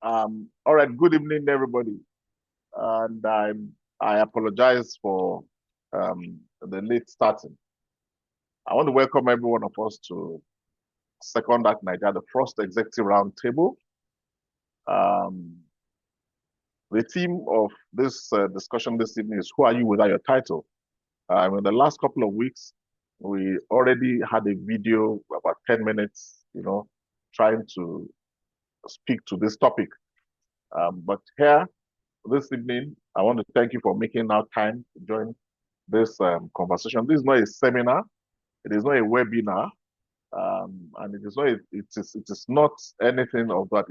All right, good evening, everybody. And I apologize for the late starting. I want to welcome every one of us to Second Act Naija, the first Executive Roundtable. Um, the theme of this discussion this evening is Who Are You Without Your Title? In the last couple of weeks, we already had a video about 10 minutes, trying to speak to this topic. But here, this evening, I want to thank you for making out time to join this conversation. This is not a seminar. It is not a webinar. And it is not anything of that.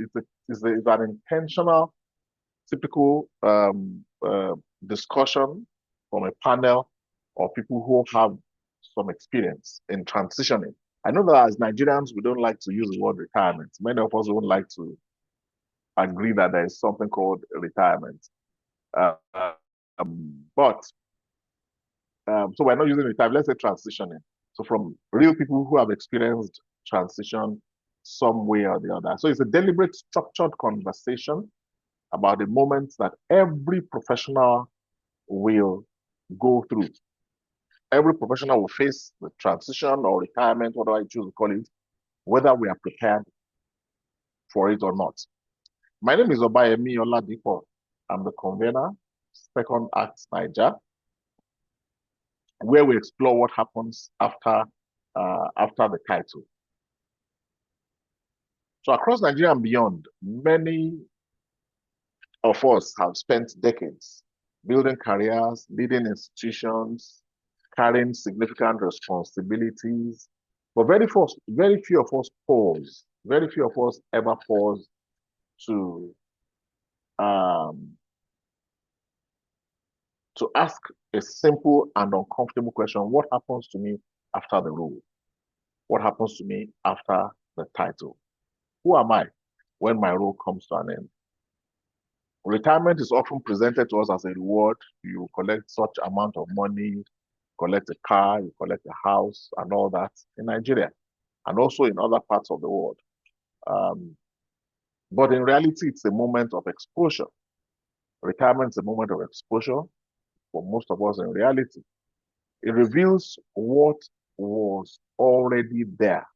It's an intentional, typical discussion from a panel of people who have some experience in transitioning. I know that as Nigerians, we don't like to use the word retirement. Many of us don't like to agree that there is something called retirement. But so we're not using retirement, let's say transitioning. So from real people who have experienced transition some way or the other. So it's a deliberate, structured conversation about the moments that every professional will go through. Every professional will face the transition or retirement, whatever you choose to call it, whether we are prepared for it or not. My name is Obayemi Oladipo. I'm the convener, Second Act Naija, where we explore what happens after the title. So across Nigeria and beyond, many of us have spent decades building careers, leading institutions, carrying significant responsibilities. But very few of us pause. Very few of us ever pause um, to ask a simple and uncomfortable question: what happens to me after the role? What happens to me after the title? Who am I when my role comes to an end? Retirement is often presented to us as a reward. You collect such amount of money, collect a car, you collect a house, and all that in Nigeria, and also in other parts of the world. But in reality, it's a moment of exposure. Retirement is a moment of exposure for most of us in reality. It reveals what was already there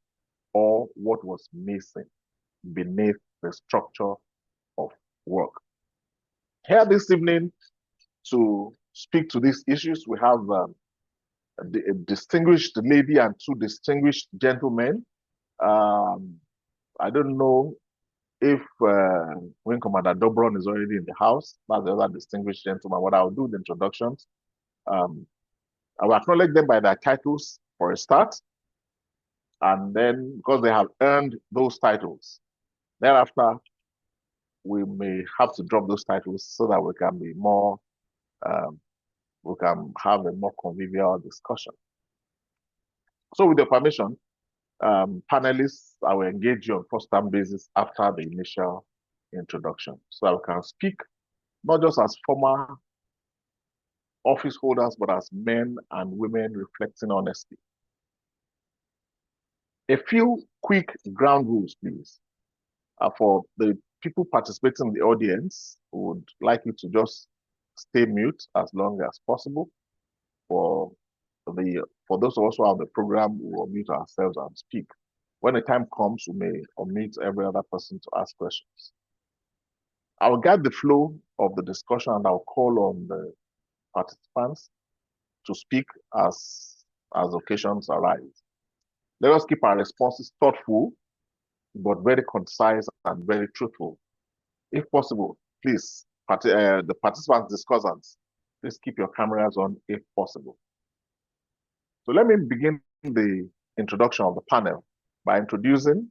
or what was missing beneath the structure of work. Here this evening to speak to these issues, we have a distinguished lady and two distinguished gentlemen. I don't know if Wing Commander Dobron is already in the house. That's the other distinguished gentleman. What I'll do the introductions. I will acknowledge them by their titles for a start. And then, because they have earned those titles, thereafter, we may have to drop those titles so that we can be more, we can have a more convivial discussion. So with your permission, panelists, I will engage you on first-time basis after the initial introduction, so that we can speak not just as former office holders, but as men and women reflecting honestly. A few quick ground rules, please. For the people participating in the audience, we would like you to just stay mute as long as possible. For those of us who have the program, we will mute ourselves and speak. When the time comes, we may omit every other person to ask questions. I will guide the flow of the discussion and I'll call on the participants to speak as occasions arise. Let us keep our responses thoughtful, but very concise and very truthful. If possible, please, the participants, discussants, please keep your cameras on if possible. So let me begin the introduction of the panel by introducing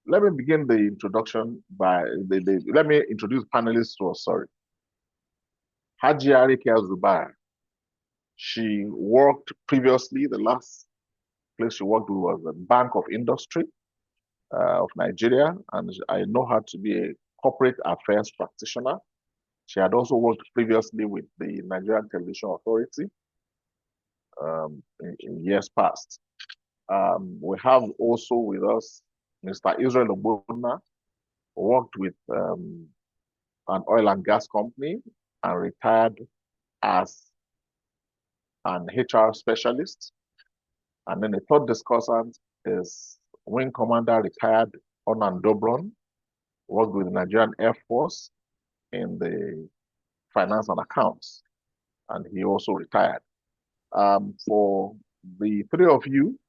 let me begin the introduction by let me introduce panelists to us. Sorry, Hajiya Rekiya Zubair. She worked previously. The last place she worked with was the Bank of Industry of Nigeria, and I know her to be a corporate affairs practitioner. She had also worked previously with the Nigerian Television Authority. in years past. We have also with us Mr. Israel Ogbonna, who worked with an oil and gas company and retired as an HR specialist. And then the third discussant is Wing Commander retired Ornan Dobron, worked with the Nigerian Air Force in the finance and accounts, and he also retired. For the three of you,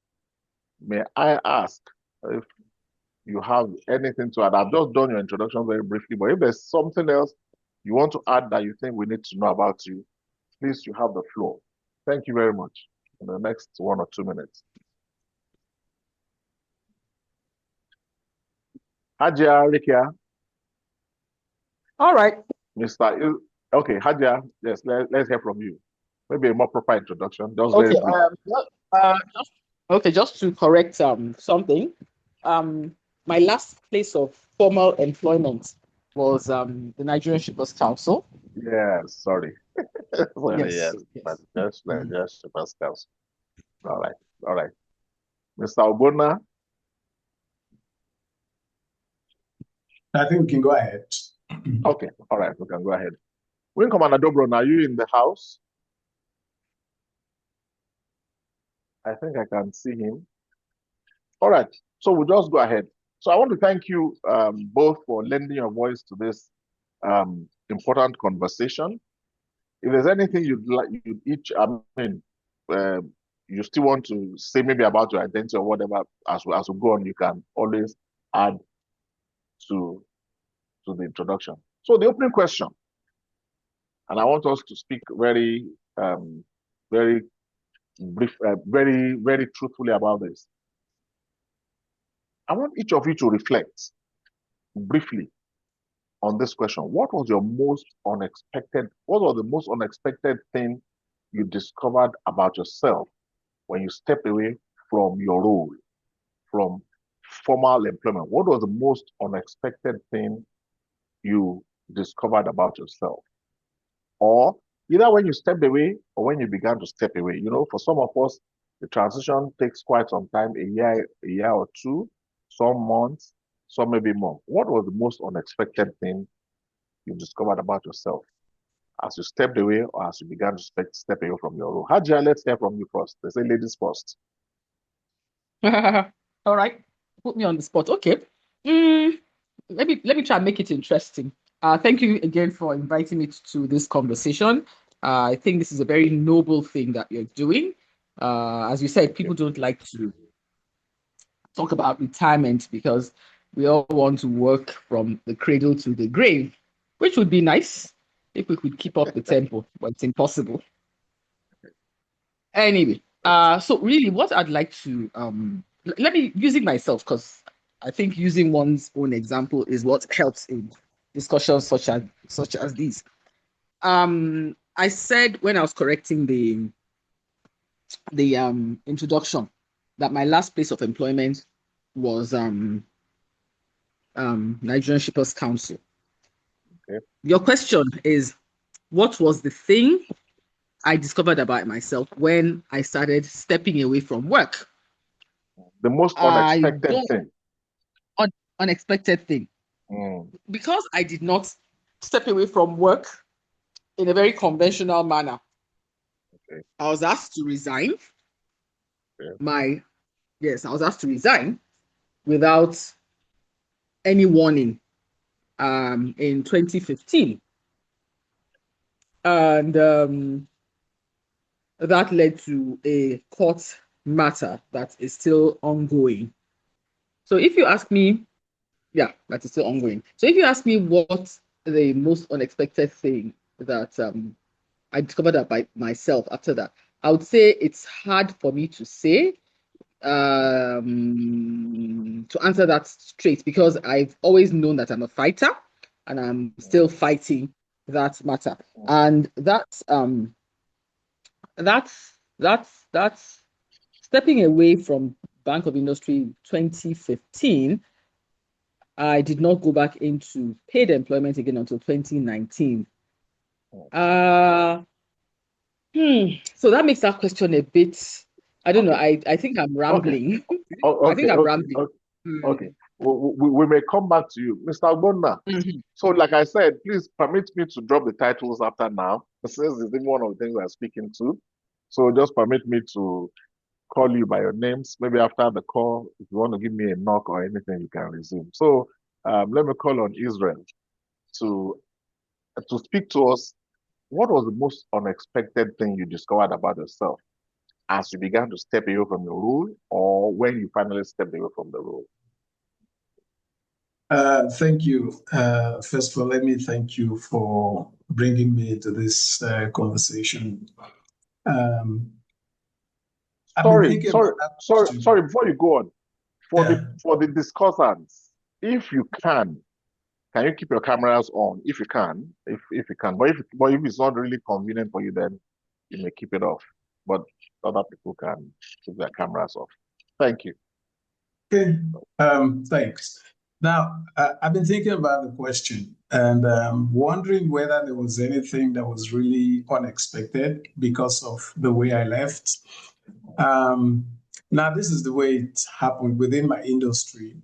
may I ask if you have anything to add? I've just done your introduction very briefly, but if there's something else you want to add that you think we need to know about you, please, you have the floor. Thank you very much. In the next 1 or 2 minutes. Hajiya, Rekiya. All right. Okay, Hajiya, yes, let's hear from you. Maybe a more proper introduction, just Okay. very brief. Just to correct something. My last place of formal employment was the Nigerian Shippers Council. Yes, sorry. Sorry, Yes. but just Shippers Council. All right, all right. Mr. Ogbonna. I think we can go ahead. Okay, all right, we can go ahead. Wing Commander Dobron, are you in the house? I think I can see him. All right, so we'll just go ahead. So I want to thank you both for lending your voice to this important conversation. If there's anything you'd like, you each, you still want to say maybe about your identity or whatever, as we go on, you can always add to the introduction. So the opening question, and I want us to speak very, very brief, very truthfully about this. I want each of you to reflect briefly on this question. What was the most unexpected thing you discovered about yourself when you stepped away from your role, from formal employment? What was the most unexpected thing you discovered about yourself? Or either when you stepped away or when you began to step away. You know, for some of us, the transition takes quite some time, a year or two, some months, some maybe more. What was the most unexpected thing you discovered about yourself as you stepped away or as you began to step away from your role? Hajiya, let's hear from you first. They say ladies first. All right. Put me on the spot. Okay. Let me try and make it interesting. Thank you again for inviting me to this conversation. I think this is a very noble thing that you're doing. As you said, people don't like to talk about retirement because we all want to work from the cradle to the grave, which would be nice if we could keep up the tempo, but it's impossible. Anyway, so really what I'd like to let me using myself, because I think using one's own example is what helps in discussions such as these. I said when I was correcting the introduction that my last place of employment was Nigerian Shippers Council. Okay. Your question is, what was the thing I discovered about myself when I started stepping away from work? The most unexpected thing. Unexpected thing. Because I did not step away from work in a very conventional manner. Okay. I was asked to resign. Okay. I was asked to resign without any warning in 2015. And that led to a court matter that is still ongoing. So if you ask me, that is still ongoing. So if you ask me what the most unexpected thing that I discovered about myself after that, I would say it's hard for me to say to answer that straight, because I've always known that I'm a fighter and I'm still fighting that matter. And that's stepping away from Bank of Industry 2015. I did not go back into paid employment again until 2019. So that makes that question a bit, I don't know, Okay. I think I'm Okay. rambling. Oh, I think okay. I'm Okay. rambling. Okay. Okay. We may come back to you, Mr. Ogbonna. Mhm. So, like I said, please permit me to drop the titles after now, since it's even one of the things we're speaking to. So, just permit me to call you by your names. Maybe after the call, if you want to give me a knock or anything, you can resume. So, let me call on Israel to speak to us. What was the most unexpected thing you discovered about yourself as you began to step away from your role, or when you finally stepped away from the role? Thank you. First of all, let me thank you for bringing me into this conversation. Um, I've been Sorry, thinking sorry, about that sorry, question. sorry. Before you go on, Yeah. for the discussants, if you can you keep your cameras on? If you can, if you can, but if it's not really convenient for you, then you may keep it off. But other people can keep their cameras off. Thank you. Okay. Thanks. Now, I've been thinking about the question and wondering whether there was anything that was really unexpected because of the way I left. Um, Now, this is the way it happened within my industry.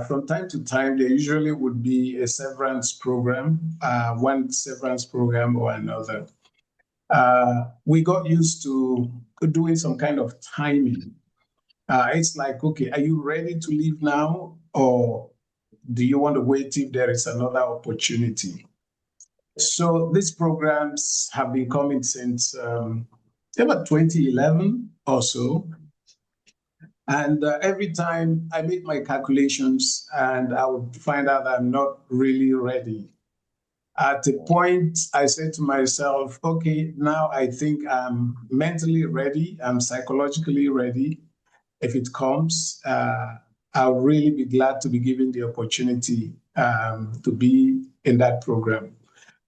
From time to time, there usually would be a severance program, one severance program or another. We got used to doing some kind of timing. It's like, okay, are you ready to leave now? Or do you want to wait if there is another opportunity? So these programs have been coming since about 2011 or so. And every time I make my calculations and I would find out I'm not really ready. At a point, I said to myself, okay, now I think I'm mentally ready, I'm psychologically ready. If it comes, I'll really be glad to be given the opportunity to be in that program.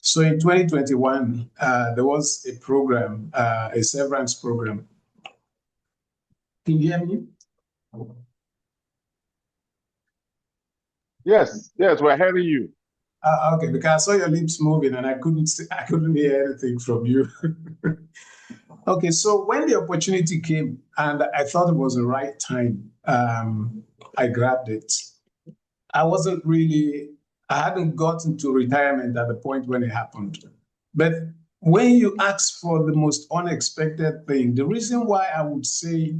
So in 2021, there was a program, a severance program. Can you hear me? Yes, yes, we're hearing you. Okay, because I saw your lips moving and I couldn't hear anything from you. Okay, so when the opportunity came and I thought it was the right time, I grabbed it. I hadn't gotten to retirement at the point when it happened. But when you ask for the most unexpected thing, the reason why I would say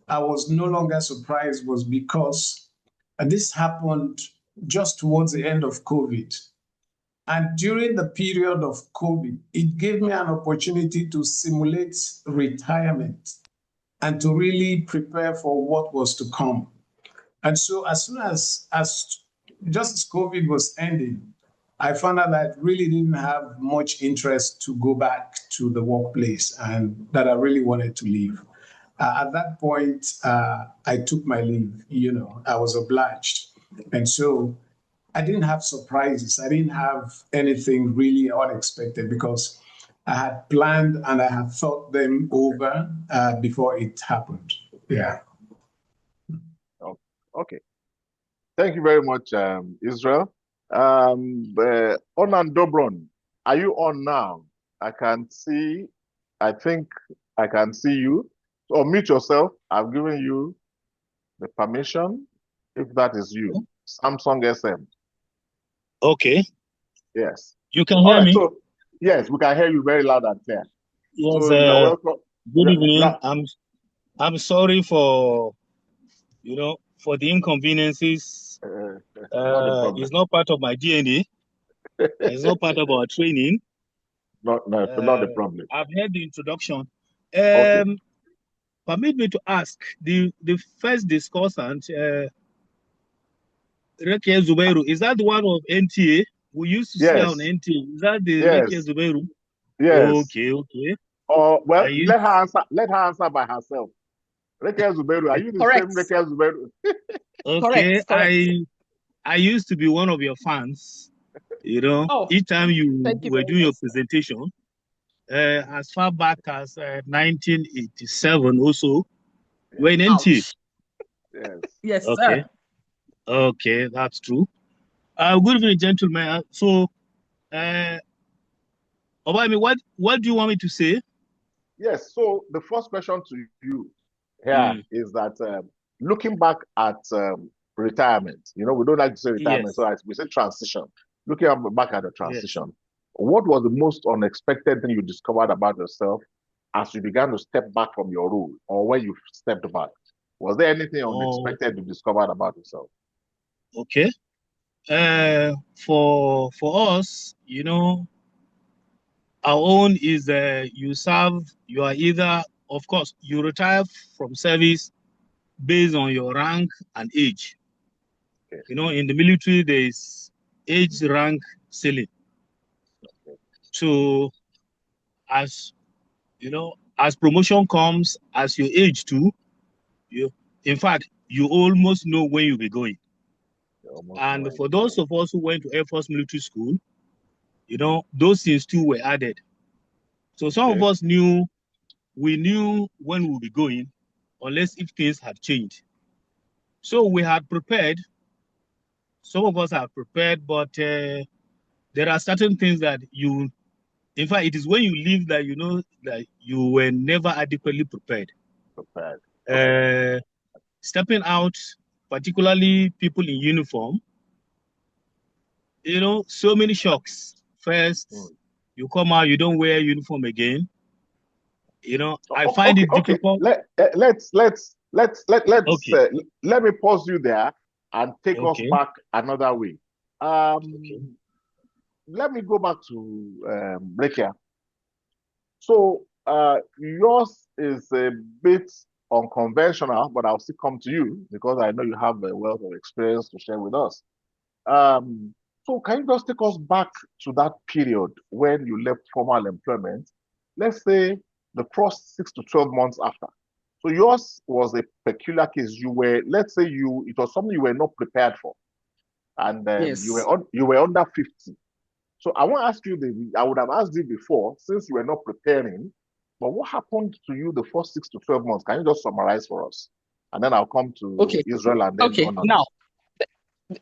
I was no longer surprised was because this happened just towards the end of COVID. And during the period of COVID, it gave me an opportunity to simulate retirement and to really prepare for what was to come. And so as soon as just as COVID was ending, I found out that I really didn't have much interest to go back to the workplace and that I really wanted to leave. At that point, I took my leave, I was obliged. And so I didn't have surprises. I didn't have anything really unexpected because I had planned and I had thought them over before it happened. Yeah. Oh, okay. Thank you very much, Israel. Ornan Dobron, are you on now? I think I can see you. So mute yourself. I've given you the permission, if that is you. Samsung SM. Okay, Yes. you can All hear right. me? So, yes, we can hear you very loud and clear. Yes, So, you're welcome. good Yeah, evening. I'm sorry for, for the inconveniences. not a problem. It's not part of my DNA. It's not part of our training. Not a problem. I've heard the introduction. Okay. Permit me to ask the first discussant, Rekiya Zubairu, is that the one of NTA? We used to see her on Yes. NTA. Is that the Rekiya Yes. Zubairu? Yes. Okay. Well, I used let her answer by herself. Rekiya Zubair, are you the same Correct. Rekiya Zubair? okay. Correct. I used to be one of your fans. Oh, Each time you thank you were very doing your much. presentation, as far back as 1987 also, when NT. Ouch. Yes. Yes, sir. Okay, that's true. Good evening, gentlemen. So, Obami, what do you want me to say? Yes. So the first question to you here is that looking back at retirement, we don't like to say retirement, Yes. so we say transition. Looking back at the Yes. transition, what was the most unexpected thing you discovered about yourself as you began to step back from your role, or when you stepped back? Was there anything Oh, unexpected you discovered about yourself? okay. For us, our own is you are either, of course, you retire from service based on your rank and age. Okay. In the military, there is age rank ceiling. Okay. So as as promotion comes, as you age too, you in fact you almost know when you'll be going. And for those of us who went to Air Force military school, those things too were added. So some of us we knew when we'll be going, unless if things had changed. So we had prepared. Some of us have prepared, but there are certain things that in fact, it is when you leave that you know that you were never adequately prepared. Okay. Stepping out, particularly people in uniform, so many shocks. First, you come out, you don't wear uniform again. I find it difficult. Let me pause you there and take us back another way. Let me go back to Rekiya. So yours is a bit unconventional, but I'll still come to you because I know you have a wealth of experience to share with us. So can you just take us back to that period when you left formal employment? Let's say the first 6 to 12 months after. So yours was a peculiar case. Let's say it was something you were not prepared for, and Yes. you were under 50. So I want to ask you, I would have asked you before, since you were not preparing, but what happened to you the first 6 to 12 months? Can you just summarize for us? And then I'll come to Israel and then Ornan. Now,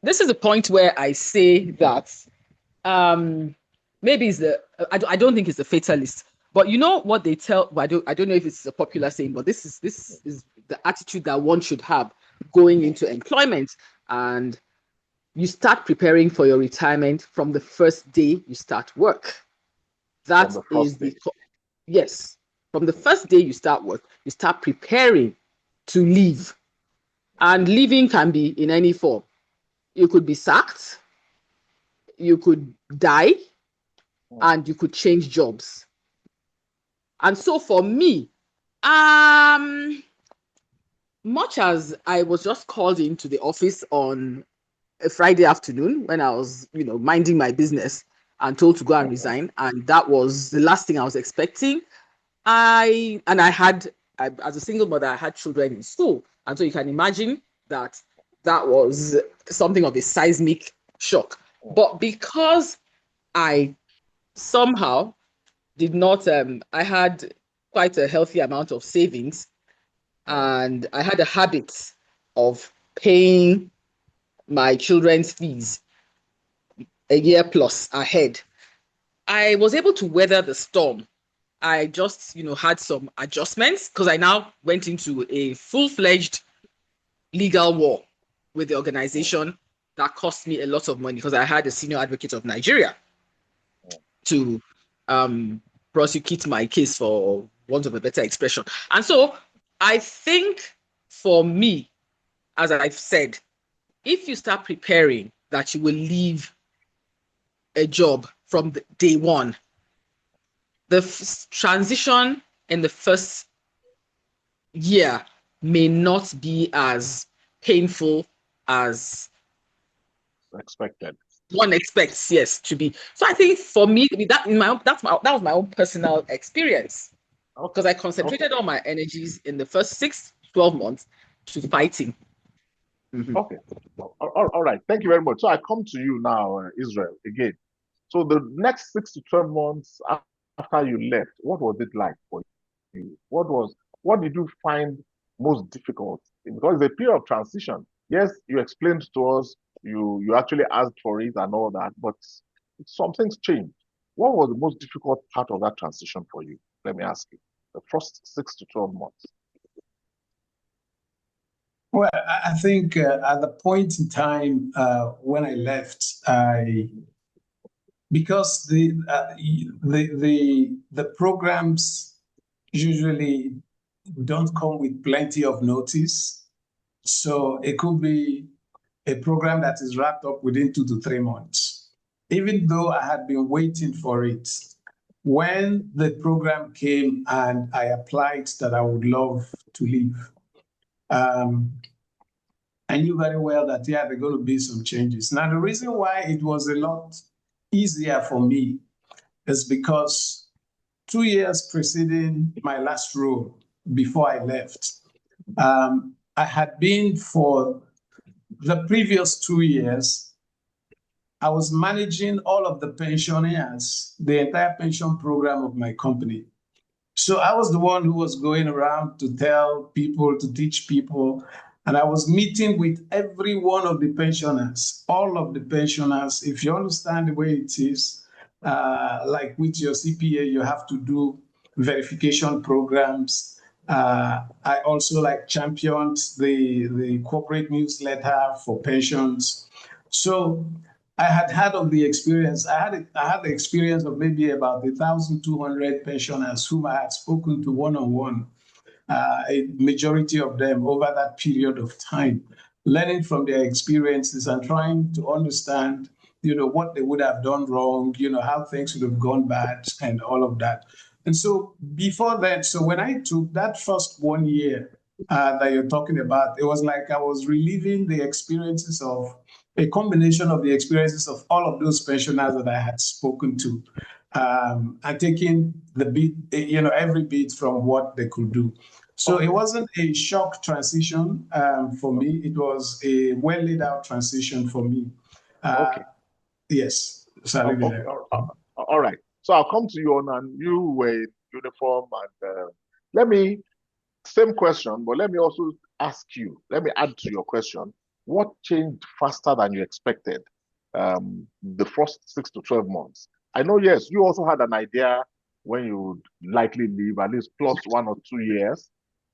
this is the point where I say that maybe I don't think it's a fatalist, but you know what they tell. I don't know if it's a popular saying, but this is the attitude that one should have going into employment, and you start preparing for your retirement from the first day you start work. That is yes, from the first day you start work, you start preparing to leave, and leaving can be in any form. You could be sacked, you could die, and you could change jobs. And so for me, much as I was just called into the office on a Friday afternoon when I was, minding my business and told to go and resign, and that was the last thing I was expecting. As a single mother, I had children in school, and so you can imagine that was something of a seismic shock. But because I somehow did not, I had quite a healthy amount of savings, and I had a habit of paying my children's fees a year plus ahead. I was able to weather the storm. I just, had some adjustments because I now went into a full-fledged legal war with the organization that cost me a lot of money because I had a senior advocate of Nigeria to prosecute my case, for want of a better expression. And so I think for me, as I've said, if you start preparing that you will leave a job from day one, the transition in the first year may not be as painful as expected. One expects, yes, to be. So I think for me, that was my own personal experience, because I concentrated all my energies in the first 6-12 months to fighting. Mm-hmm. Okay, all right. Thank you very much. So I come to you now, Israel, again. So the next 6 to 12 months after you left, what was it like for you? What did you find most difficult? Because it's a period of transition. Yes, you explained to us, you actually asked for it and all that, but some things changed. What was the most difficult part of that transition for you? Let me ask you. the first 6 to 12 months? Well, I think at the point in time when I left, because the programs usually don't come with plenty of notice, so it could be a program that is wrapped up within 2 to 3 months. Even though I had been waiting for it, when the program came and I applied that I would love to leave, I knew very well that, yeah, there are going to be some changes. Now, the reason why it was a lot easier for me is because 2 years preceding my last role, before I left, I had been for the previous 2 years, I was managing all of the pensioners, the entire pension program of my company. So I was the one who was going around to tell people, to teach people, and I was meeting with every one of the pensioners, all of the pensioners. If you understand the way it is, like with your CPA, you have to do verification programs. I also championed the corporate newsletter for pensions. So I had heard of the experience. I had the experience of maybe about 1,200 pensioners whom I had spoken to one-on-one, a majority of them over that period of time, learning from their experiences and trying to understand, what they would have done wrong, how things would have gone bad and all of that. And so before that, so when I took that first 1 year that you're talking about, it was like I was reliving the experiences of a combination of the experiences of all of those pensioners that I had spoken to, and taking the bit, every bit from what they could do. So it wasn't a shock transition for me. It was a well laid out transition for me. Okay. Yes. Okay. All right. So I'll come to you, Ornan. You were in uniform, and same question, but let me also ask you, let me add to your question. What changed faster than you expected the first 6 to 12 months? I know, yes, you also had an idea when you would likely leave, at least plus 1 or 2 years.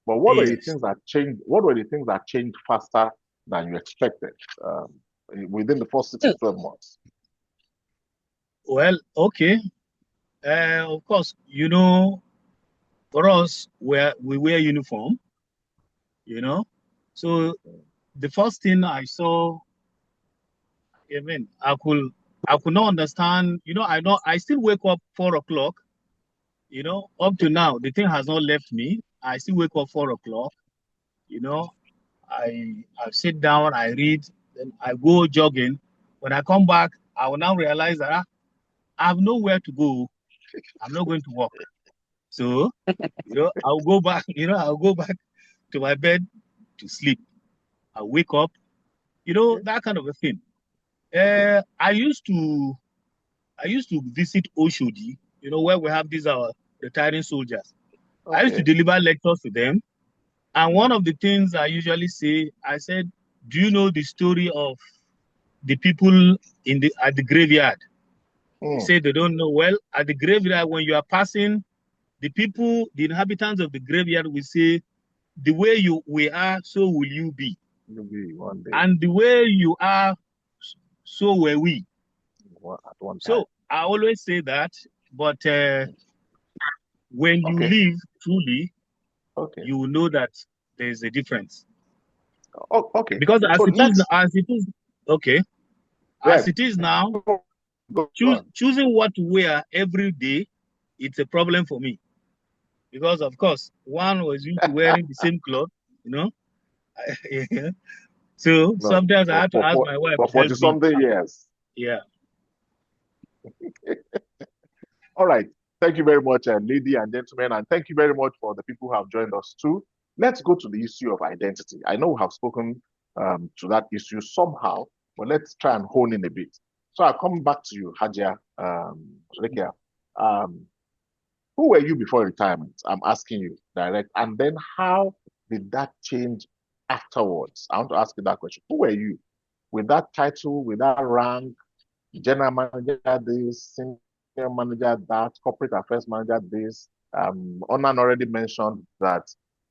But what were the things that changed? What were the things that changed faster than you expected within the first 6 to 12 months? Well, okay. Of course, for us, we wear uniform, So the first thing I saw, I could not understand, I still wake up 4 o'clock, up to now, the thing has not left me. I still wake up 4 o'clock, I sit down, I read, then I go jogging. When I come back, I will now realize that I have nowhere to go. I'm not going to work. So, I'll go back, to my bed to sleep. I wake up, that kind of a thing. I used to visit Oshodi, where we have these retiring soldiers. Okay. I used to deliver lectures to them. And one of the things I usually say, I said, do you know the story of the people at the graveyard? They say they don't know. Well, at the graveyard, when you are passing, the inhabitants of the graveyard will say, the way we are, so will you be. You'll be one day. And the way you are, so were we. At one time. So I always say that, but when you live truly, you will know that there's a difference. Oh, okay. Because as it is now, choosing what to wear every day, it's a problem for me. Because of course, one was used to wearing the same clothes, So sometimes I have to ask my wife. For 40-something years. Yeah. All right. Thank you very much, ladies and gentlemen, and thank you very much for the people who have joined us too. Let's go to the issue of identity. I know we have spoken to that issue somehow, but let's try and hone in a bit. So I'll come back to you, Hajiya, Rekiya. Who were you before retirement? I'm asking you direct. And then how did that change afterwards? I want to ask you that question. Who were you? With that title, with that rank, general manager this, senior manager that, corporate affairs manager this, Ornan already mentioned that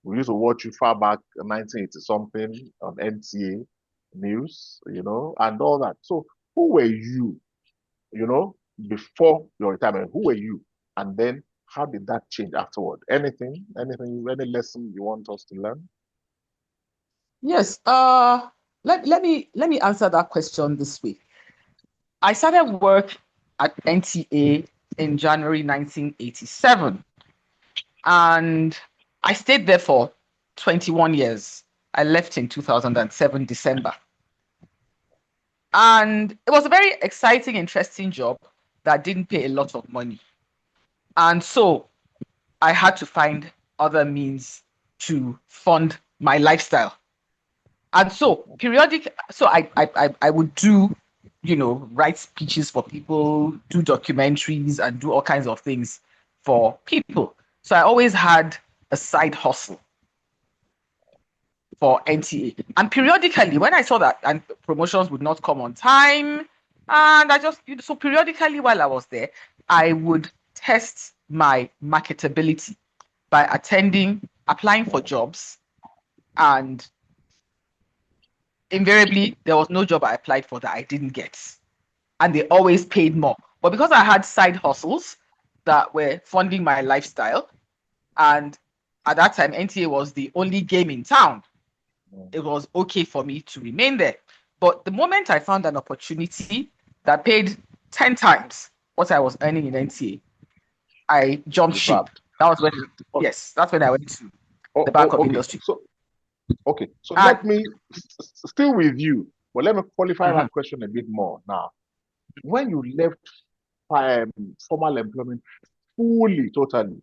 we used to watch you far back 1980 something on NTA news, and all that. So who were you, before your retirement? Who were you? And then how did that change afterward? Anything, any lesson you want us to learn? Yes. Let me answer that question this way. I started work at NTA in January 1987, and I stayed there for 21 years. I left in 2007 December. And it was a very exciting, interesting job that didn't pay a lot of money. And so I had to find other means to fund my lifestyle. And so I would do, write speeches for people, do documentaries, and do all kinds of things for people. So I always had a side hustle for NTA. And periodically, when I saw that and promotions would not come on time, and so periodically while I was there, I would test my marketability by applying for jobs, and invariably there was no job I applied for that I didn't get, and they always paid more. But because I had side hustles that were funding my lifestyle, and at that time NTA was the only game in town, it was okay for me to remain there. But the moment I found an opportunity that paid 10 times what I was earning in NTA, I jumped ship. That was when, yes, that's when I went to the back of industry. So let me still with you, but let me qualify that question a bit more now. When you left formal employment fully, totally,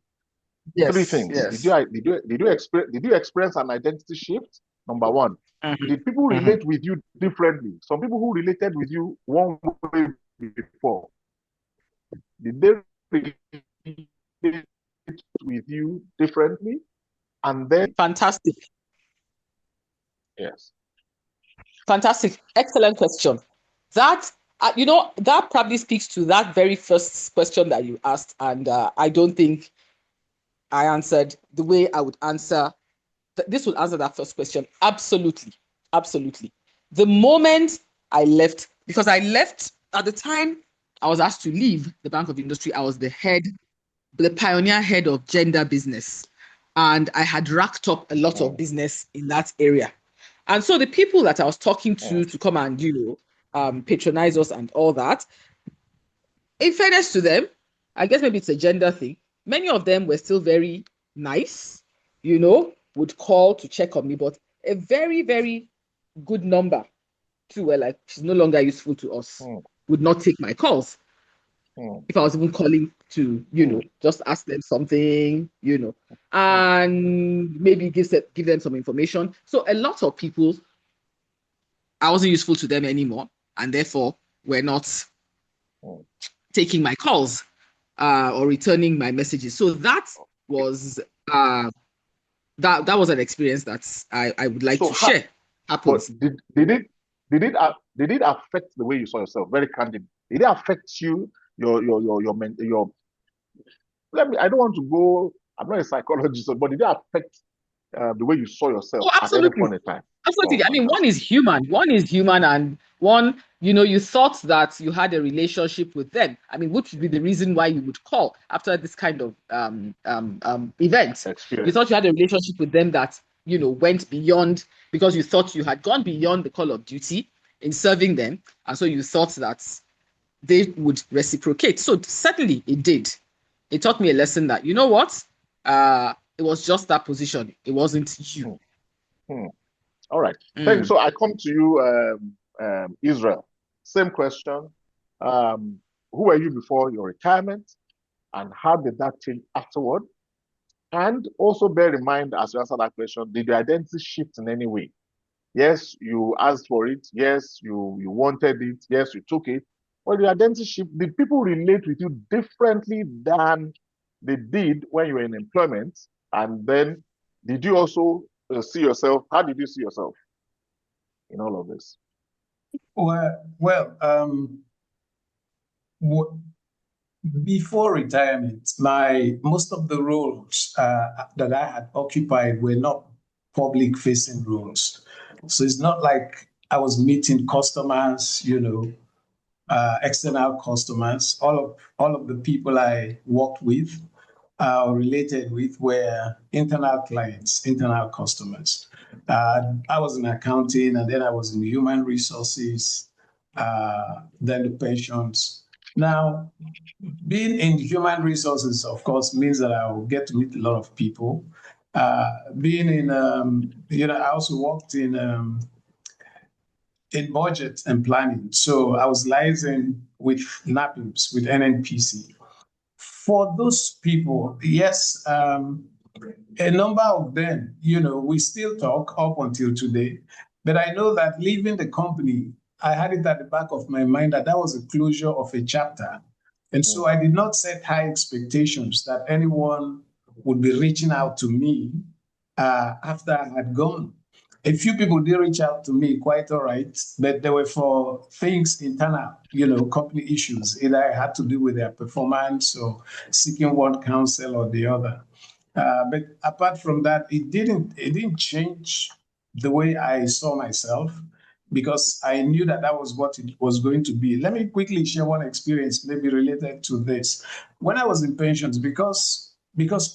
three things. Yes. Did you experience an identity shift? Number one. Did people relate with you differently? Some people who related with you one way before, did they relate with you differently? And then fantastic. Yes. Fantastic. Excellent question. That that probably speaks to that very first question that you asked, and I don't think I answered the way I would answer. This would answer that first question. Absolutely. The moment I left, because I left at the time I was asked to leave the Bank of Industry, I was the pioneer head of gender business, and I had racked up a lot of business in that area. And so the people that I was talking to come and patronize us and all that, in fairness to them, I guess maybe it's a gender thing, many of them were still very nice, would call to check on me, but a very, very good number too were like, she's no longer useful to us, would not take my calls. If I was even calling to, just ask them something, and maybe give them some information. So a lot of people, I wasn't useful to them anymore, and therefore were not taking my calls or returning my messages. So that was that was an experience that I would like to share. Happens. Did it affect the way you saw yourself? Very candid. Did it affect you? Your I don't want to go, I'm not a psychologist, but did it affect the way you saw yourself at any point in time? Absolutely. I mean, one is human, and one, you thought that you had a relationship with them. I mean, which would be the reason why you would call after this kind of event. Experience. You thought you had a relationship with them that, went beyond, because you thought you had gone beyond the call of duty in serving them. And so you thought that they would reciprocate. So certainly it did. It taught me a lesson that, you know what? It was just that position. It wasn't you. All right. Thank you. So I come to you, Israel. Same question. Who were you before your retirement, and how did that change afterward? And also bear in mind, as you answer that question, did your identity shift in any way? Yes, you asked for it. Yes, you wanted it. Yes, you took it. But your identity shift, did people relate with you differently than they did when you were in employment? And then did you also see yourself? How did you see yourself in all of this? before retirement, most of the roles that I had occupied were not public-facing roles. So it's not like I was meeting customers, external customers. All of the people I worked with or related with were internal clients, internal customers. I was in accounting, and then I was in human resources, then the pensions. Now, being in human resources, of course, means that I will get to meet a lot of people. Being in, I also worked in budget and planning. So I was liaising with NAPIMS, with NNPC. For those people, yes, a number of them, we still talk up until today. But I know that leaving the company, I had it at the back of my mind that was a closure of a chapter. And so I did not set high expectations that anyone would be reaching out to me after I had gone. A few people did reach out to me, quite all right, but they were for things internal, company issues. Either I had to do with their performance or seeking one counsel or the other. But apart from that, it didn't change the way I saw myself, because I knew that was what it was going to be. Let me quickly share one experience, maybe related to this. When I was in pensions, because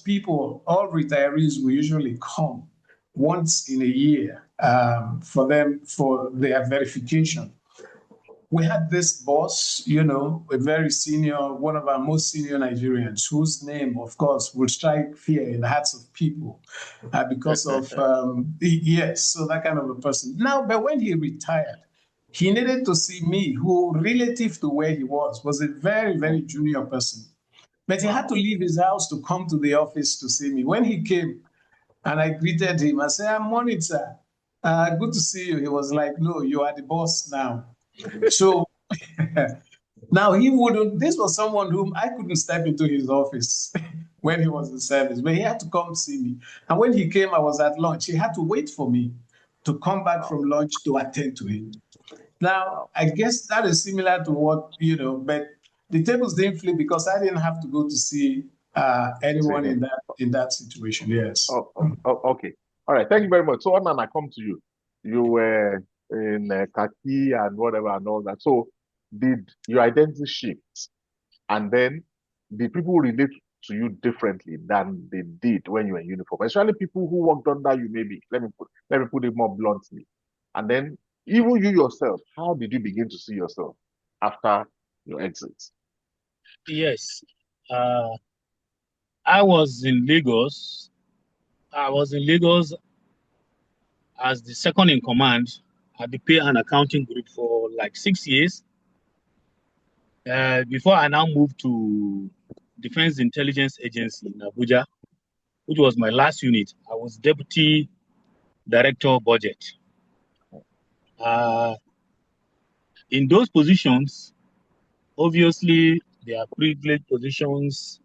people, all retirees will usually come once in a year for their verification. We had this boss, a very senior, one of our most senior Nigerians, whose name, of course, will strike fear in the hearts of people because of, yes, so that kind of a person. Now, but when he retired, he needed to see me, who, relative to where he was a very, very junior person. But he had to leave his house to come to the office to see me. When he came and I greeted him, I said, "I'm morning, sir. Good to see you." He was like, "No, you are the boss now." So now this was someone whom I couldn't step into his office when he was in service, but he had to come see me. And when he came, I was at lunch. He had to wait for me to come back from lunch to attend to him. Now, I guess that is similar to what, but the tables didn't flip because I didn't have to go to see anyone in that situation. Yes. Okay. All right. Thank you very much. So, Ornan, I come to you. You were in khaki and whatever and all that. So, did your identity shift? And then, did people relate to you differently than they did when you were in uniform? Especially people who worked under you, maybe. Let me put it more bluntly. And then, even you yourself, how did you begin to see yourself after your exit? Yes. I was in Lagos. As the second in command at the pay and accounting group for like 6 years. Before I now moved to Defense Intelligence Agency in Abuja, which was my last unit. I was Deputy Director of Budget. In those positions, obviously, they are privileged positions.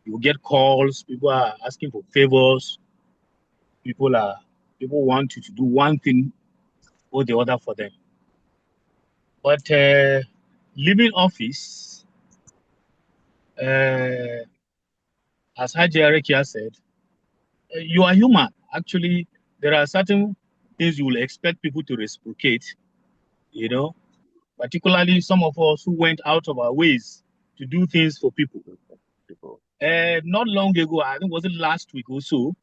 You get calls, people are asking for favors, people want you to do one thing or the other for them. But leaving office, as Hajiya Rekiya said, you are human. Actually, there are certain things you will expect people to reciprocate, particularly some of us who went out of our ways to do things for people. Not long ago, I think was it last week or so,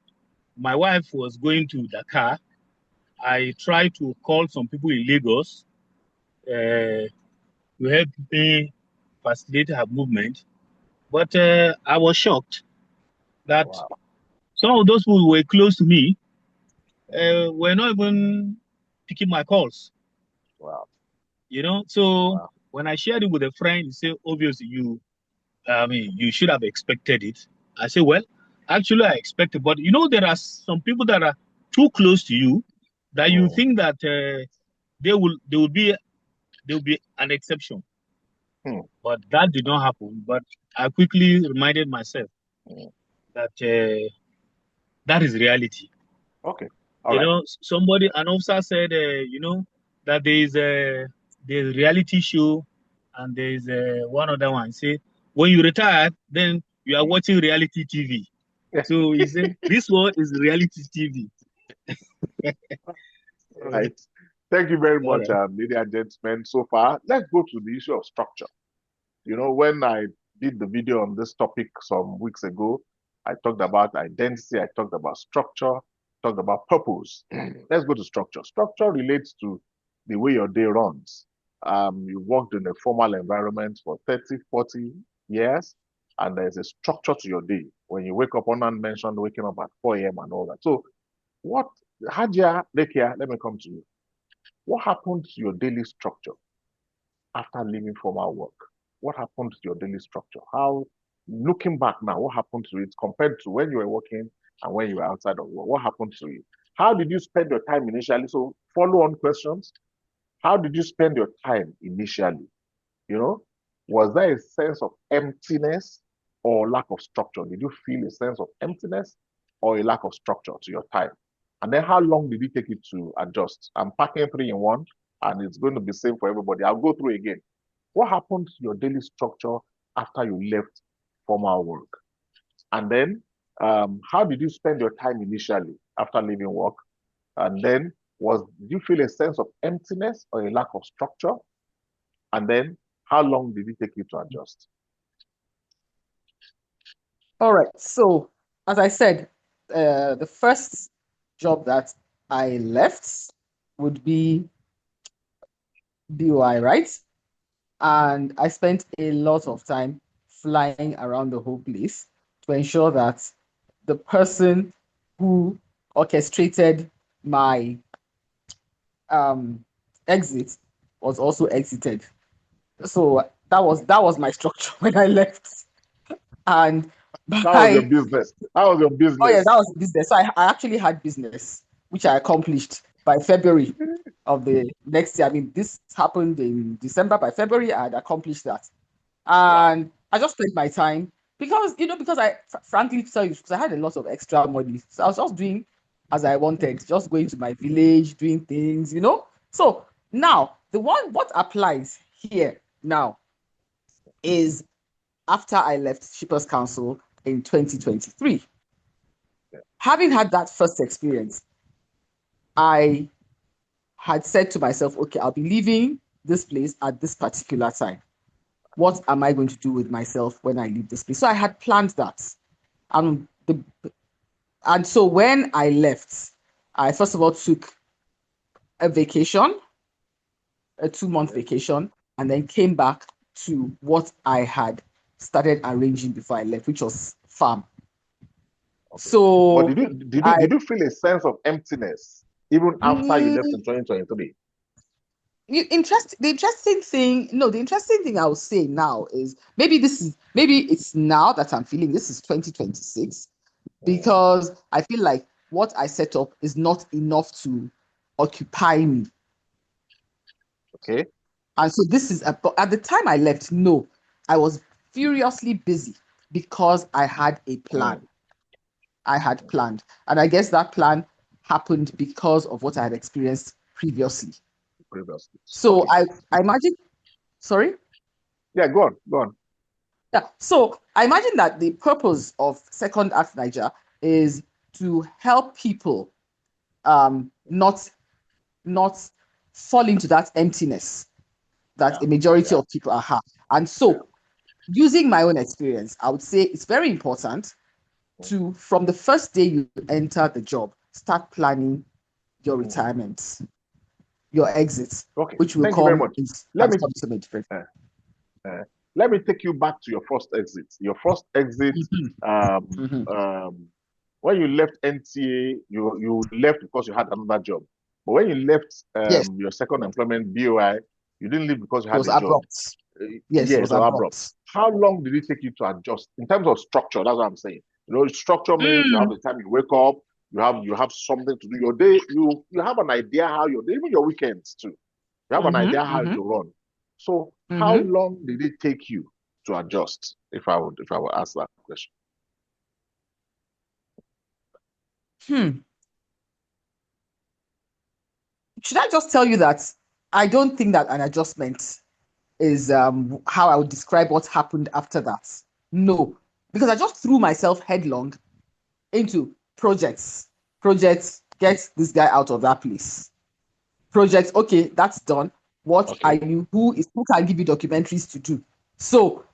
my wife was going to Dakar. I tried to call some people in Lagos to help me facilitate her movement, but I was shocked that some of those people who were close to me were not even picking my calls. Wow. When I shared it with a friend, he said, obviously, you should have expected it. I said, well, actually, I expected, but there are some people that are too close to you that you think that they will be an exception. But that did not happen. But I quickly reminded myself that that is reality. Okay. An officer said, that there is a reality show and there is one other one. Say when you retire, then you are watching reality TV. So he said, this one is reality TV. Right. Thank you very much, Right. ladies and gentlemen. So far, let's go to the issue of structure. You know, when I did the video on this topic some weeks ago, I talked about identity, I talked about structure, talked about purpose. Let's go to structure. Structure relates to the way your day runs. You worked in a formal environment for 30, 40 years, and there's a structure to your day. When you wake up, Ornan mentioned waking up at 4 a.m. and all that. So what, Hajiya, Rekiya, let me come to you. What happened to your daily structure after leaving formal work? What happened to your daily structure? How, looking back now, what happened to it compared to when you were working and when you were outside of work? What happened to it? How did you spend your time initially? So, follow on questions. How did you spend your time initially? You know, was there a sense of emptiness or lack of structure? Did you feel a sense of emptiness or a lack of structure to your time? And then how long did it take you to adjust? I'm packing 3 in 1, and it's going to be same for everybody. I'll go through again. What happened to your daily structure after you left formal work? And then how did you spend your time initially after leaving work? And then did you feel a sense of emptiness or a lack of structure? And then how long did it take you to adjust? All right. So, as I said, the first job that I left would be BOI, right? And I spent a lot of time flying around the whole place to ensure that the person who orchestrated my exit was also exited. So that was my structure when I left. And That was your by business. That was your business. oh yeah, that was business. So I actually had business, which I accomplished by February of the next year. I mean, this happened in December. By February, I had accomplished that. And I just spent my time because I frankly tell you, because I had a lot of extra money. So I was just doing as I wanted, just going to my village, doing things. So now what applies here now is after I left Shippers Council in 2023. Having had that first experience, I had said to myself, okay, I'll be leaving this place at this particular time. What am I going to do with myself when I leave this place? So I had planned that. And so when I left, I first of all took a vacation, a 2-month vacation, and then came back to what I had started arranging before I left, which was farm. Okay. So but did you feel a sense of emptiness even after you left in 2023? The interesting thing I would say now is maybe it's now that I'm feeling this is 2026, because I feel like what I set up is not enough to occupy me. Okay. And so this is at the time I left, no, I was furiously busy because I had a plan. I had planned. And I guess that plan happened because of what I had experienced previously. So Okay. I imagine, sorry? Yeah, go on. Yeah. So I imagine that the purpose of Second Act Naija is to help people not fall into that emptiness that a majority of people have. And so using my own experience, I would say it's very important to, from the first day you enter the job, start planning your retirement, your exit, Okay. which will Thank you very come much. in Let me take you back to your first exit. Your first exit, when you left NTA, you left because you had another job. But when you left yes, your second employment, BOI, you didn't leave because you it had was a job. abrupt. Yes, it was abrupt. How long did it take you to adjust in terms of structure? That's what I'm saying. Structure means you have the time you wake up, you have something to do. Your day, you have an idea how your day, even your weekends too. You have an idea how it will run. So how long did it take you to adjust? If I would ask that question. Should I just tell you that I don't think that an adjustment is how I would describe what happened after that. No, because I just threw myself headlong into projects. Projects, get this guy out of that place. Projects, okay, that's done. What are you? Who can give you documentaries to do? So,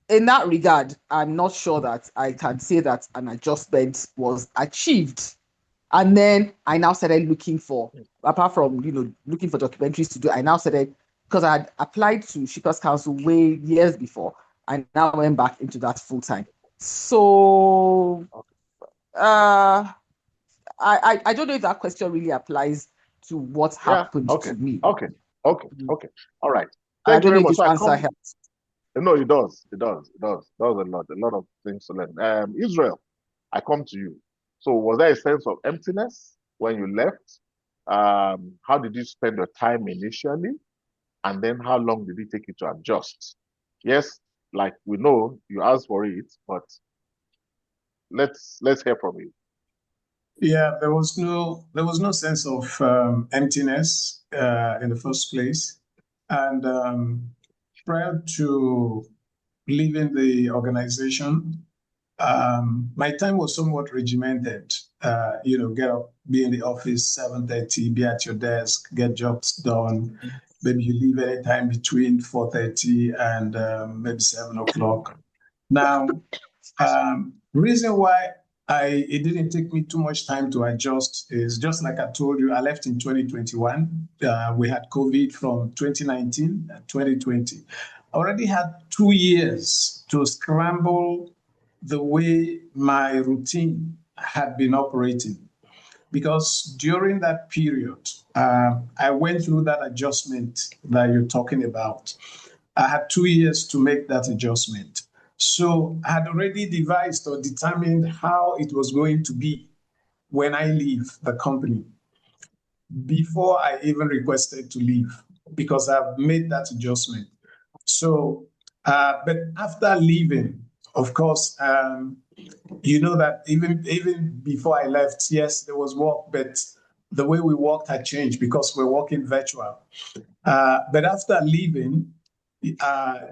in that regard, I'm not sure that I can say that an adjustment was achieved. And then I now started looking for, apart from looking for documentaries to do, I now started, because I had applied to Shippers Council way years before, I now went back into that full time. So I don't know if that question really applies to what happened to me. Okay. All right. I Thank you don't know very if much. this answer helps. No, it does. It does a lot of things to learn. Israel, I come to you. So was there a sense of emptiness when you left? How did you spend your time initially? And then how long did it take you to adjust? Yes, like we know you asked for it, but let's hear from you. Yeah, there was no sense of emptiness in the first place, and prior to leaving the organization, my time was somewhat regimented. Get up, be in the office 7:30, be at your desk, get jobs done. Maybe you leave anytime between 4:30 and maybe 7 o'clock. Now, reason why it didn't take me too much time to adjust is just like I told you, I left in 2021. We had COVID from 2019 and 2020. I already had 2 years to scramble the way my routine had been operating. Because during that period, I went through that adjustment that you're talking about. I had 2 years to make that adjustment. So I had already devised or determined how it was going to be when I leave the company before I even requested to leave, because I've made that adjustment. So, but after leaving, of course, that even before I left, yes, there was work, but the way we worked had changed because we're working virtual. But after leaving,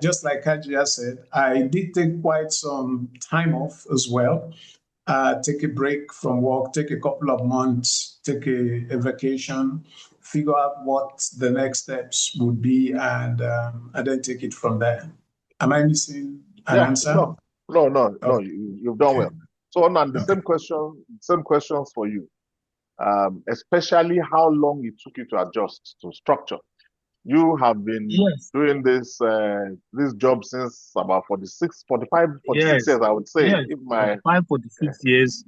just like Hajiya said, I did take quite some time off as well. Take a break from work, take a couple of months, take a vacation, figure out what the next steps would be, and then take it from there. Am I missing an answer? No, you've done well. So, Ornan, the same questions for you. Especially how long it took you to adjust to structure. You have been doing this job since about 46 years, I would say. Yes, 46 years.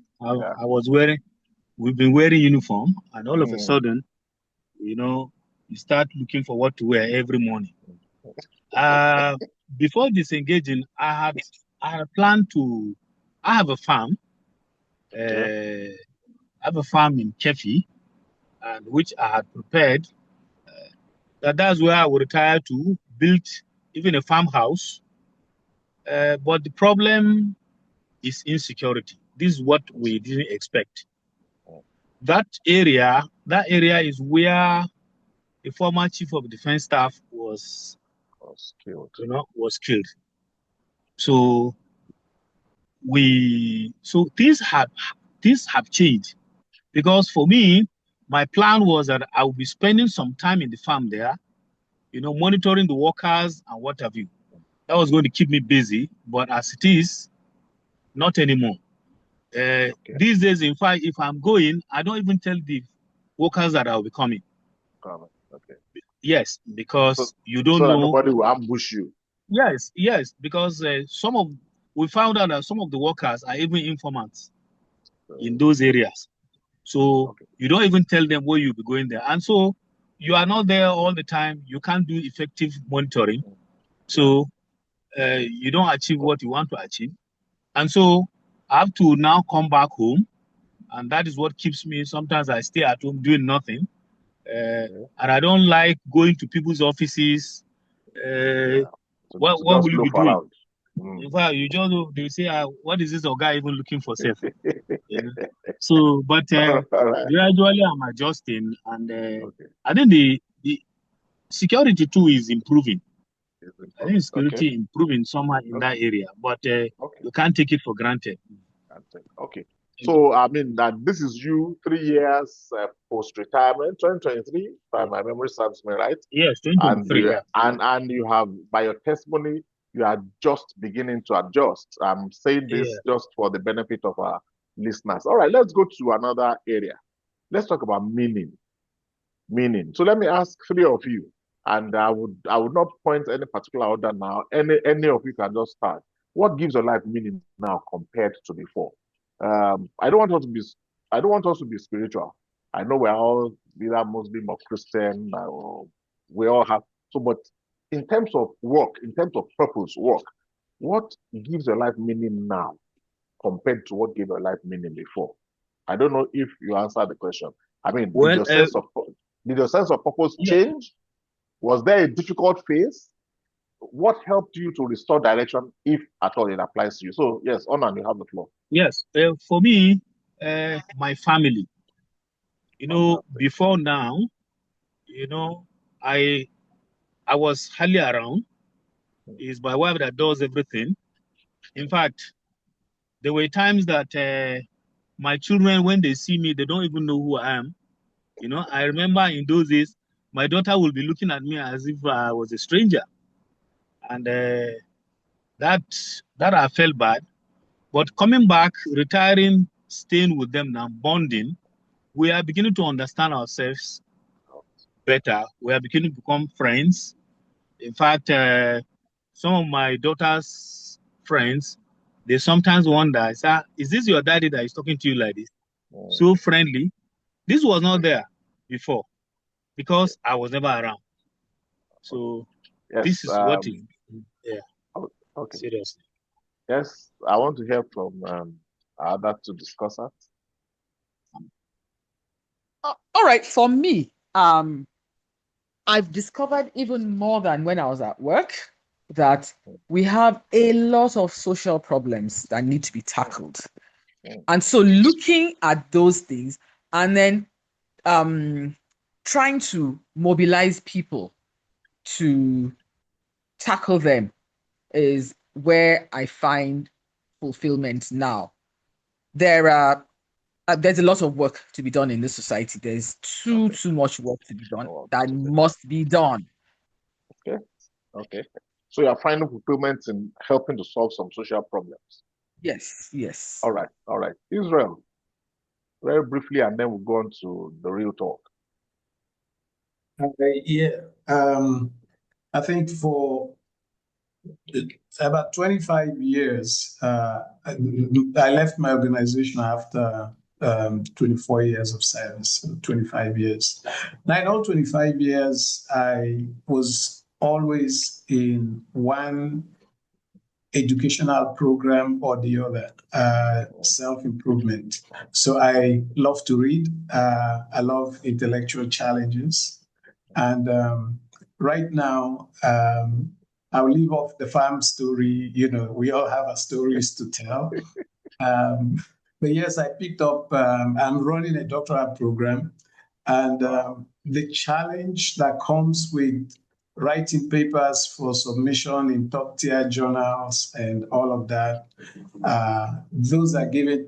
We've been wearing uniform, and all of a sudden, you start looking for what to wear every morning. Before disengaging, I had planned to. I have a farm. I have a farm in Kefi, and which I had prepared. That's where I would retire to, build even a farmhouse. But the problem is insecurity. This is what we didn't expect. That area is where the former chief of defense staff was killed. So things have changed, because for me, my plan was that I would be spending some time in the farm there, monitoring the workers and what have you. That was going to keep me busy, but as it is, not anymore. These days, in fact, if I'm going, I don't even tell the workers that I'll be coming. Okay. Yes, because you don't know. So that nobody will ambush you. Yes, because we found out that some of the workers are even informants in those areas. So you don't even tell them where you'll be going there. And so you are not there all the time. You can't do effective monitoring. So you don't achieve what you want to achieve. And so I have to now come back home. And that is what keeps me. Sometimes I stay at home doing nothing. And I don't like going to people's offices. What will you be doing? In fact, they say, what is this guy even looking for? So, but gradually I'm adjusting, and I think security too is improving. I think security Okay. improving somehow in that area, but Okay. you can't take it for granted. Okay. So, I mean, that this is you 3 years post-retirement, 2023, if my memory serves me right. Yes, And 2023. you, Yeah. and you have, by your testimony, you are just beginning to adjust. I'm saying this just for the benefit of our listeners. All right, let's go to another area. Let's talk about meaning. Meaning. So let me ask 3 of you, and I would not point any particular order now. Any of you can just start. What gives your life meaning now compared to before? I don't want us to be spiritual. I know we're all either Muslim or Christian, or we all have so. But in terms of work, in terms of purpose, work, what gives your life meaning now compared to what gave your life meaning before? I don't know if you answered the question. I mean, Well, did your sense of purpose change? Was there a difficult phase? What helped you to restore direction, if at all it applies to you? So yes, Ornan, you have the floor. Yes, for me, my family. Before now, I was hardly around. It's my wife that does everything. In fact, there were times that my children, when they see me, they don't even know who I am. I remember in those days, my daughter will be looking at me as if I was a stranger, and that I felt bad. But coming back, retiring, staying with them now, bonding, we are beginning to understand ourselves better. We are beginning to become friends. In fact, some of my daughter's friends, they sometimes wonder, is this your daddy that is talking to you like this? So friendly. This was not there before because I was never around. So yes, this is what is, okay. Seriously. Yes, I want to hear from Ada to discuss that. All right, for me, I've discovered even more than when I was at work that we have a lot of social problems that need to be tackled. And so looking at those things and then trying to mobilize people to tackle them is where I find fulfillment now. There's a lot of work to be done in this society. There's too much work to be done that must be done. Okay. So you're finding fulfillment in helping to solve some social problems. Yes. All right. Israel, very briefly, and then we'll go on to the real talk. I think for about 25 years, I left my organization after 24 years of service, 25 years. Now, in all 25 years, I was always in one educational program or the other, self-improvement. So I love to read. I love intellectual challenges. And right now, I'll leave off the farm story. We all have our stories to tell. But yes, I picked up, I'm running a doctoral program. And the challenge that comes with writing papers for submission in top-tier journals and all of that,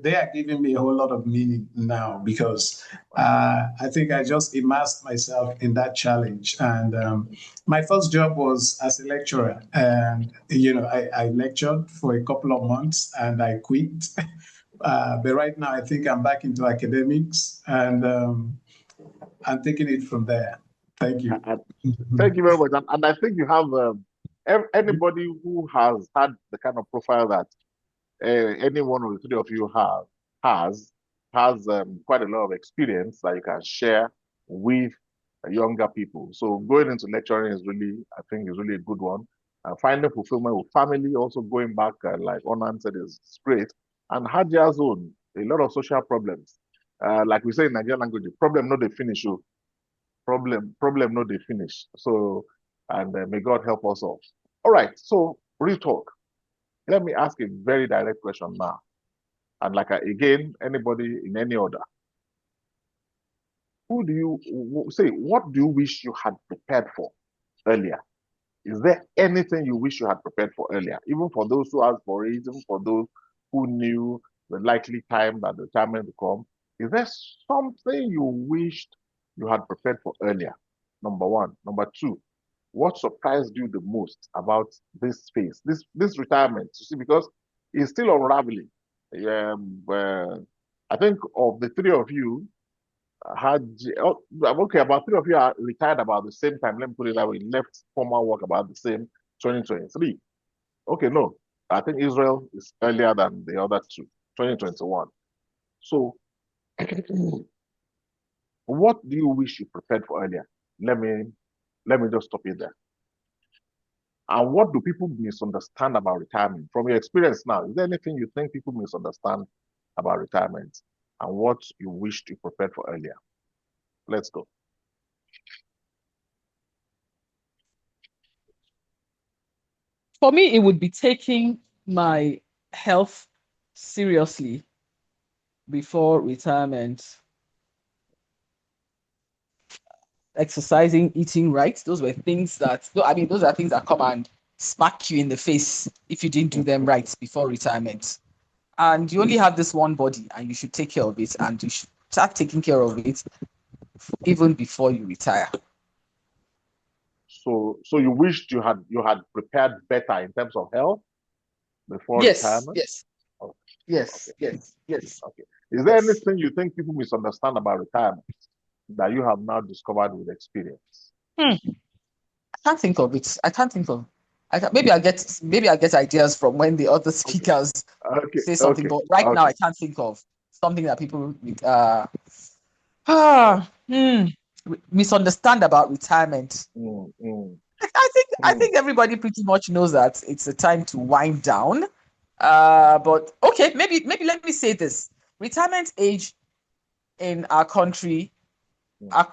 they are giving me a whole lot of meaning now because I think I just immersed myself in that challenge. And my first job was as a lecturer, and I lectured for a couple of months and I quit. But right now, I think I'm back into academics, and I'm taking it from there. Thank you. Thank you very much. And I think you have anybody who has had the kind of profile that any one of the 3 of you has quite a lot of experience that you can share with younger people. So going into lecturing is really a good one. Finding fulfillment with family, also going back, like Ornan said, is great. And Hajiya's own, a lot of social problems. Like we say in Nigerian language, problem no they finish you. Problem no they finish. So, and may God help us all. All right, so real talk. Let me ask a very direct question now. And again, anybody in any order. What do you wish you had prepared for earlier? Is there anything you wish you had prepared for earlier? Even for those who asked for it, even for those who knew the likely time that the retirement would come, is there something you wished you had prepared for earlier? Number one. Number two, what surprised you the most about this phase, this retirement? You see, because it's still unraveling. I think of the three of you, okay, about three of you are retired about the same time. Let me put it that way. Left formal work about the same 2023. Okay, no. I think Israel is earlier than the other two, 2021. So, what do you wish you prepared for earlier? Let me just stop it there. And what do people misunderstand about retirement? From your experience now, is there anything you think people misunderstand about retirement and what you wish you prepared for earlier? Let's go. For me, it would be taking my health seriously before retirement. Exercising, eating right. Those were things that, I mean, those are things that come and smack you in the face if you didn't do them right before retirement. And you only have this one body and you should take care of it, and you should start taking care of it even before you retire. So you wished you had prepared better in terms of health before retirement? Yes. Okay. Yes. Okay. Yes. Okay. Is there anything you think people misunderstand about retirement that you have now discovered with experience? I can't think of it. Maybe I get ideas from when the other speakers say something, but right now I can't think of something that people misunderstand about retirement. I think everybody pretty much knows that it's a time to wind down. But okay, maybe let me say this: retirement age in our country, not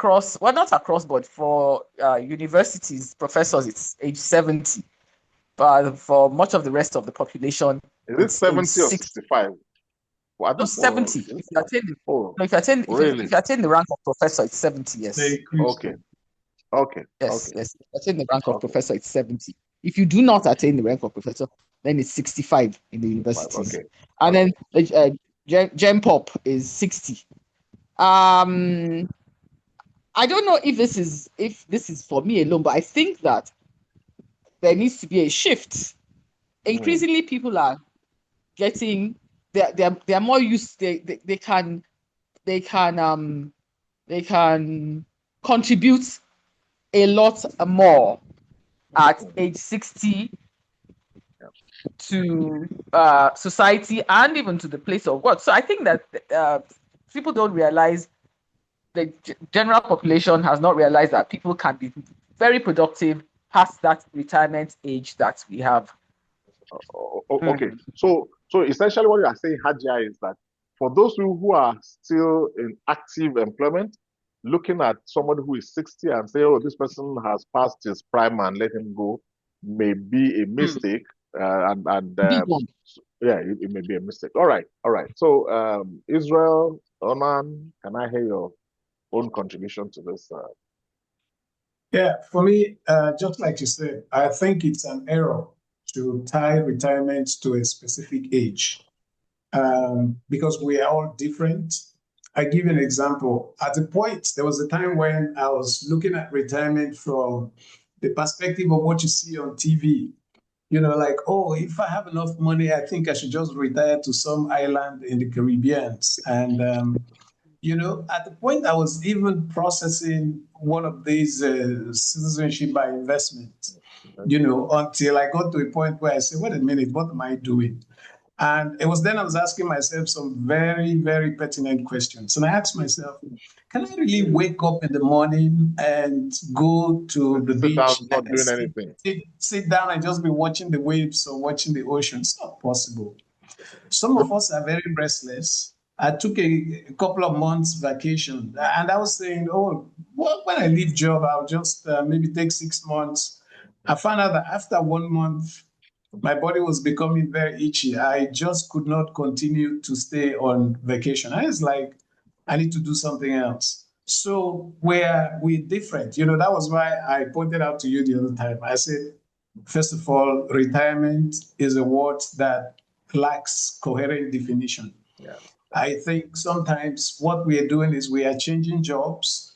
across, but for universities, professors, it's age 70. But for much of the rest of the population, is it 70 or 65? Well, no, 70. If you attain the rank of professor, it's 70. Yes. Okay. Yes. If you attain the rank of professor, it's 70. If you do not attain the rank of professor, then it's 65 in the universities. Okay. And then Gen Pop is 60. I don't know if this is for me alone, but I think that there needs to be a shift. Increasingly, people are getting they're more used. They can contribute a lot more at age 60 to society and even to the place of work. So I think that people don't realize, the general population has not realized that people can be very productive past that retirement age that we have. Okay. So essentially what you are saying, Hajiya, is that for those who are still in active employment, looking at somebody who is 60 and say, oh, this person has passed his prime and let him go, may be a mistake. Yeah, it may be a mistake. All right. So Israel, Ornan, can I hear your own contribution to this? Yeah, for me, just like you said, I think it's an error to tie retirement to a specific age, because we are all different. I give you an example. At a point, there was a time when I was looking at retirement from the perspective of what you see on TV. You know, like, oh, if I have enough money, I think I should just retire to some island in the Caribbean. And at the point I was even processing one of these citizenship by investment, until I got to a point where I said, wait a minute, what am I doing? And it was then I was asking myself some very, very pertinent questions. And I asked myself, can I really wake up in the morning and go to the beach not doing anything? Sit down and just be watching the waves or watching the ocean? It's not possible. Some of us are very restless. I took a couple of months vacation, and I was saying, oh, well, when I leave job, I'll just maybe take 6 months. I found out that after 1 month, my body was becoming very itchy. I just could not continue to stay on vacation. I was like, I need to do something else. So we're different. That was why I pointed out to you the other time. I said, first of all, retirement is a word that lacks coherent definition. Yeah. I think sometimes what we are doing is we are changing jobs.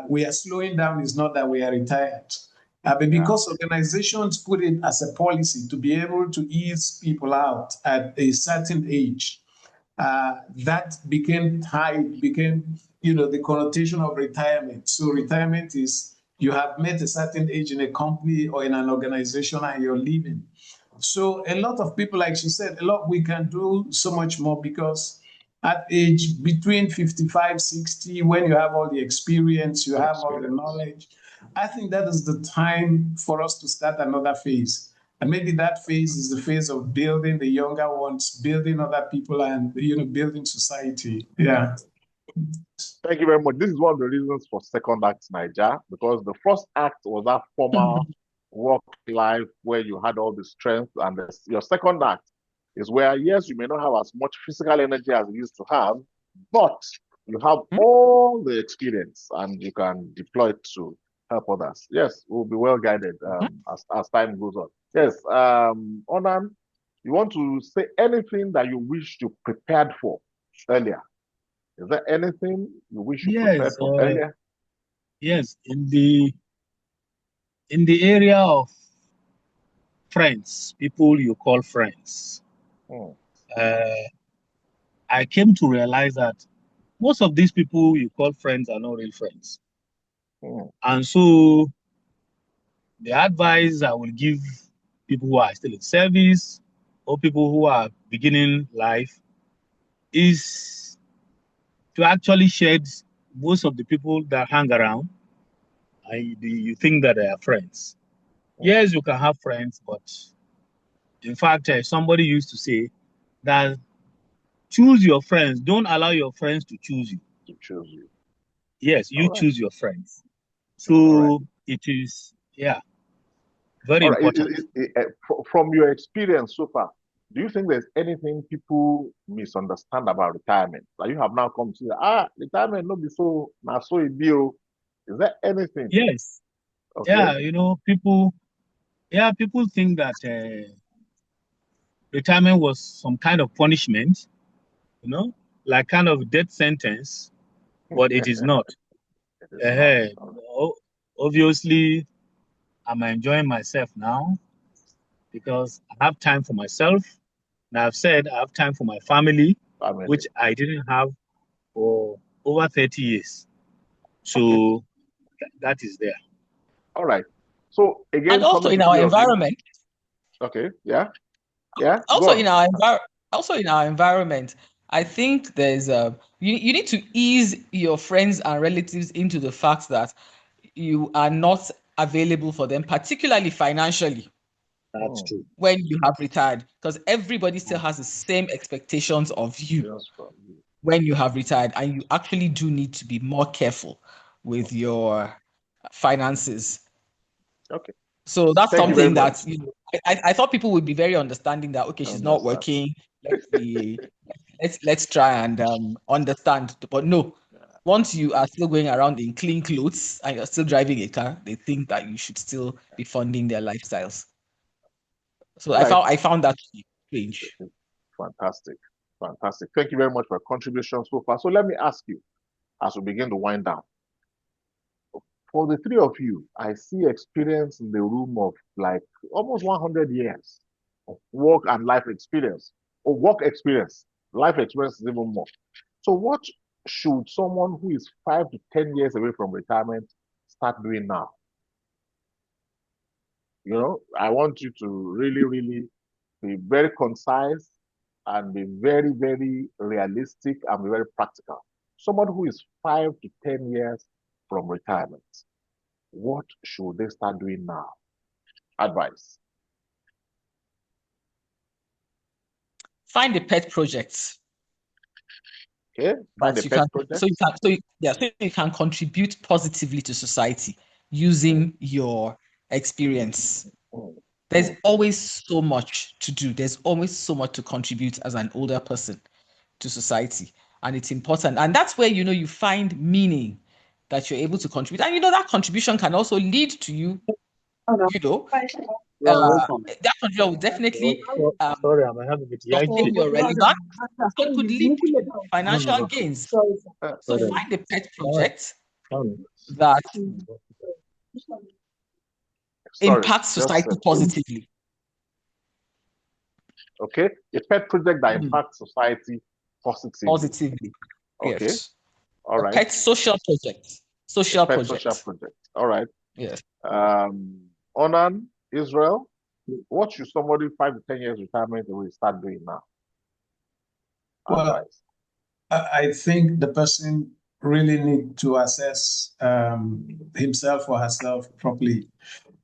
We are slowing down. It's not that we are retired. But because organizations put it as a policy to be able to ease people out at a certain age, that became the connotation of retirement. So retirement is you have met a certain age in a company or in an organization and you're leaving. So a lot of people, like she said, we can do so much more because at age between 55, 60, when you have all the experience, you have all the knowledge, I think that is the time for us to start another phase. And maybe that phase is the phase of building the younger ones, building other people, and building society. Yeah. Thank you very much. This is one of the reasons for Second Act Naija, because the first act was that formal work life where you had all the strength, and your second act is where, yes, you may not have as much physical energy as you used to have, but you have all the experience and you can deploy it to help others. Yes, we'll be well guided as time goes on. Yes, Ornan, you want to say anything that you wish you prepared for earlier? Is there anything you wish you prepared for earlier? Yes, in the area of friends, people you call friends, I came to realize that most of these people you call friends are not real friends. And so the advice I will give people who are still in service or people who are beginning life is to actually shed most of the people that hang around and you think that they are friends. Yes, you can have friends, but in fact, somebody used to say that choose your friends. Don't allow your friends to choose you. To choose you. Yes, you choose your friends. So it is, very important. From your experience so far, do you think there's anything people misunderstand about retirement? Like you have now come to say, retirement not be so not so a deal. Is there anything? Yes. Okay. Yeah, people think that retirement was some kind of punishment, like kind of death sentence, but it is not. Obviously, I'm enjoying myself now because I have time for myself. And I've said I have time for my family, which I didn't have for over 30 years. So that is there. All right. So again, and also in our environment. Okay. Yeah. Yeah. Also in our environment, I think there's you need to ease your friends and relatives into the fact that you are not available for them, particularly financially. That's true. When you have retired, because everybody still has the same expectations of you when you have retired, and you actually do need to be more careful with your finances. Okay. So that's something that I thought people would be very understanding that she's not working. Let's try and understand. But no, once you are still going around in clean clothes and you're still driving a car, they think that you should still be funding their lifestyles. So I found that strange. Fantastic. Thank you very much for your contribution so far. So let me ask you, as we begin to wind down, for the three of you, I see experience in the room of like almost 100 years of work and life experience, or work experience. Life experience is even more. So what should someone who is 5 to 10 years away from retirement start doing now? I want you to really, really be very concise and be very, very realistic and be very practical. Someone who is 5 to 10 years from retirement, what should they start doing now? Advice. Find a pet project. Okay, find a pet project. So you can contribute positively to society using your experience. There's always so much to do. There's always so much to contribute as an older person to society. and it's important. And that's where, you find meaning that you're able to contribute. And, that contribution can also lead to you, that contribution will definitely Sorry, I'm having a bit. sustain your relevance. So it could lead to financial gains. So find a pet project that impacts society positively. Okay, a pet project that impacts society positively. Positively. Okay. Yes. All right. Pet social project. Social project. All right. Yes. Ornan, Israel, what should somebody 5 to 10 years retirement will start doing now? Well, I think the person really need to assess himself or herself properly,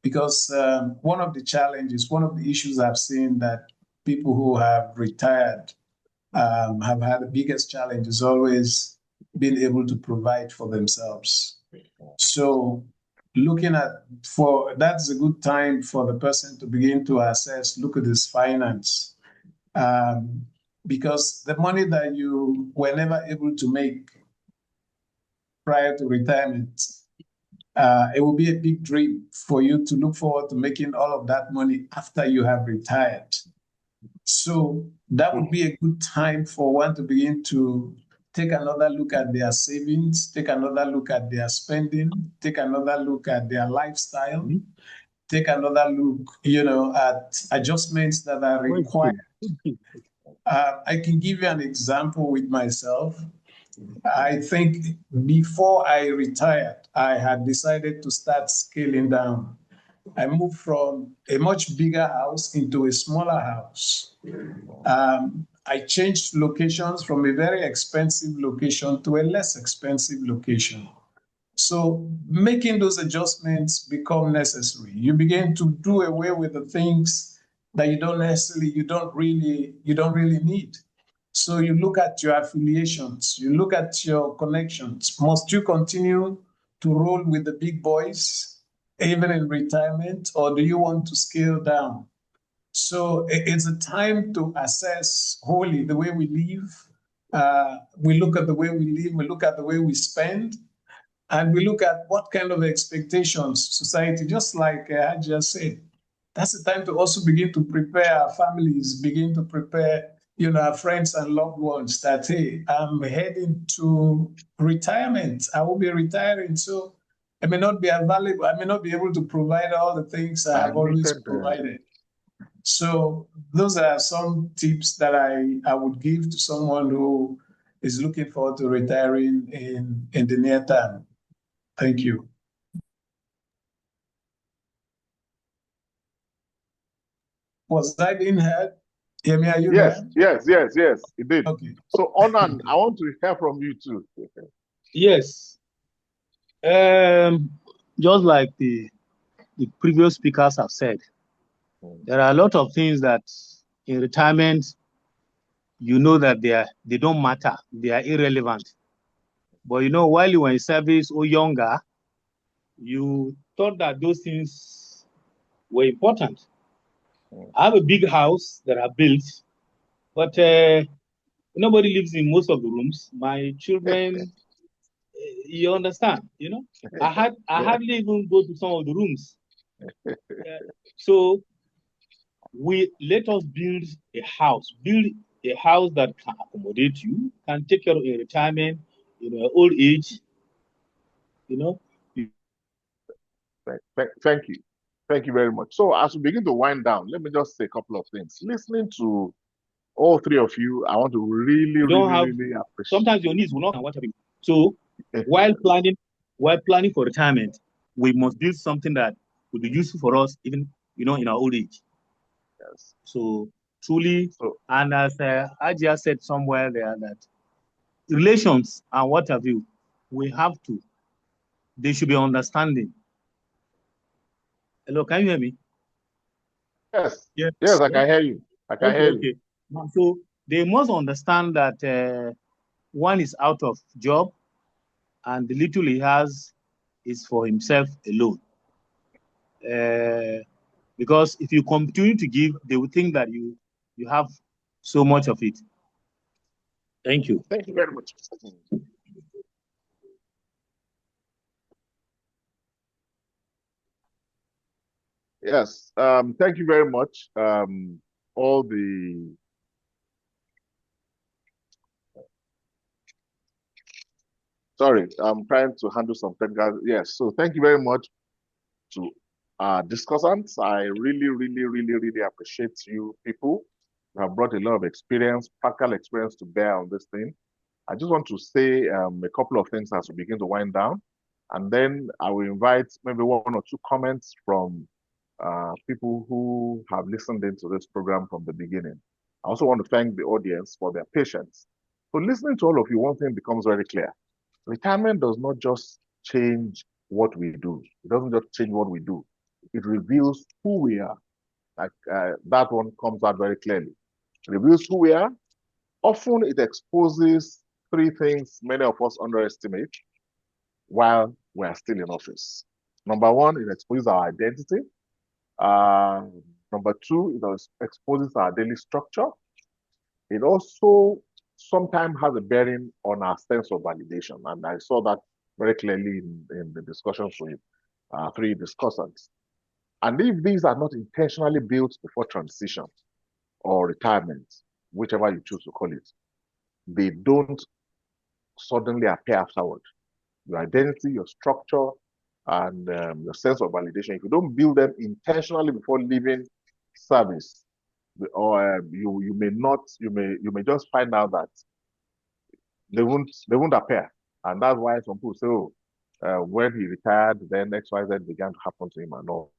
because one of the challenges, one of the issues I've seen that people who have retired have had the biggest challenge is always being able to provide for themselves. So that's a good time for the person to begin to look at his finance. Because the money that you were never able to make prior to retirement, it will be a big dream for you to look forward to making all of that money after you have retired. So that would be a good time for one to begin to take another look at their savings, take another look at their spending, take another look at their lifestyle, take another look, at adjustments that are required. I can give you an example with myself. I think before I retired, I had decided to start scaling down. I moved from a much bigger house into a smaller house. I changed locations from a very expensive location to a less expensive location. So making those adjustments become necessary. You begin to do away with the things that you don't really need. So you look at your affiliations, you look at your connections. Must you continue to roll with the big boys, even in retirement, or do you want to scale down? So it's a time to assess wholly the way we live. We look at the way we live, we look at the way we spend, and we look at what kind of expectations society, just like Hajiya said, that's the time to also begin to prepare our families, begin to prepare our friends and loved ones that, hey, I'm heading to retirement. I will be retiring. So I may not be available. I may not be able to provide all the things I have always provided. So those are some tips that I would give to someone who is looking forward to retiring in the near term. Thank you. Was I being heard? Yemi, are you there? Yes, it did. Okay. So, Ornan, I want to hear from you too. Yes. Just like the previous speakers have said, there are a lot of things that in retirement, that they don't matter, they are irrelevant. But while you were in service or younger, you thought that those things were important. I have a big house that I built, but nobody lives in most of the rooms. My children, you understand, I hardly even go to some of the rooms. So let us build a house that can accommodate you, can take care of your retirement, old age, Thank you. Thank you very much. So as we begin to wind down, let me just say a couple of things. Listening to all three of you, I want to really appreciate. Sometimes your needs will not come. So while planning for retirement, we must build something that will be useful for us, even in our old age. Yes. So truly, and as Hajiya said somewhere there, that relations and what have you, they should be understanding. Hello, can you hear me? Yes, I can hear you. I can hear you. So they must understand that one is out of job and the little he has is for himself alone. Because if you continue to give, they will think that you have so much of it. Thank you. Thank you very much. Yes, thank you very much. All the sorry, I'm trying to handle some technical. Yes, so thank you very much to discussants. I really appreciate you people. You have brought a lot of experience, practical experience to bear on this thing. I just want to say a couple of things as we begin to wind down, and then I will invite maybe one or two comments from people who have listened into this program from the beginning. I also want to thank the audience for their patience. So listening to all of you, one thing becomes very clear. Retirement does not just change what we do. It doesn't just change what we do. It reveals who we are. Like that one comes out very clearly. It reveals who we are. Often it exposes three things many of us underestimate while we're still in office. Number one, it exposes our identity. Number two, it exposes our daily structure. It also sometimes has a bearing on our sense of validation. And I saw that very clearly in the discussions with three discussants. And if these are not intentionally built before transition or retirement, whichever you choose to call it, they don't suddenly appear afterward. Your identity, your structure, and your sense of validation, if you don't build them intentionally before leaving service, or you may just find out that they won't appear, and that's why some people say, oh, when he retired, then XYZ began to happen to him and all.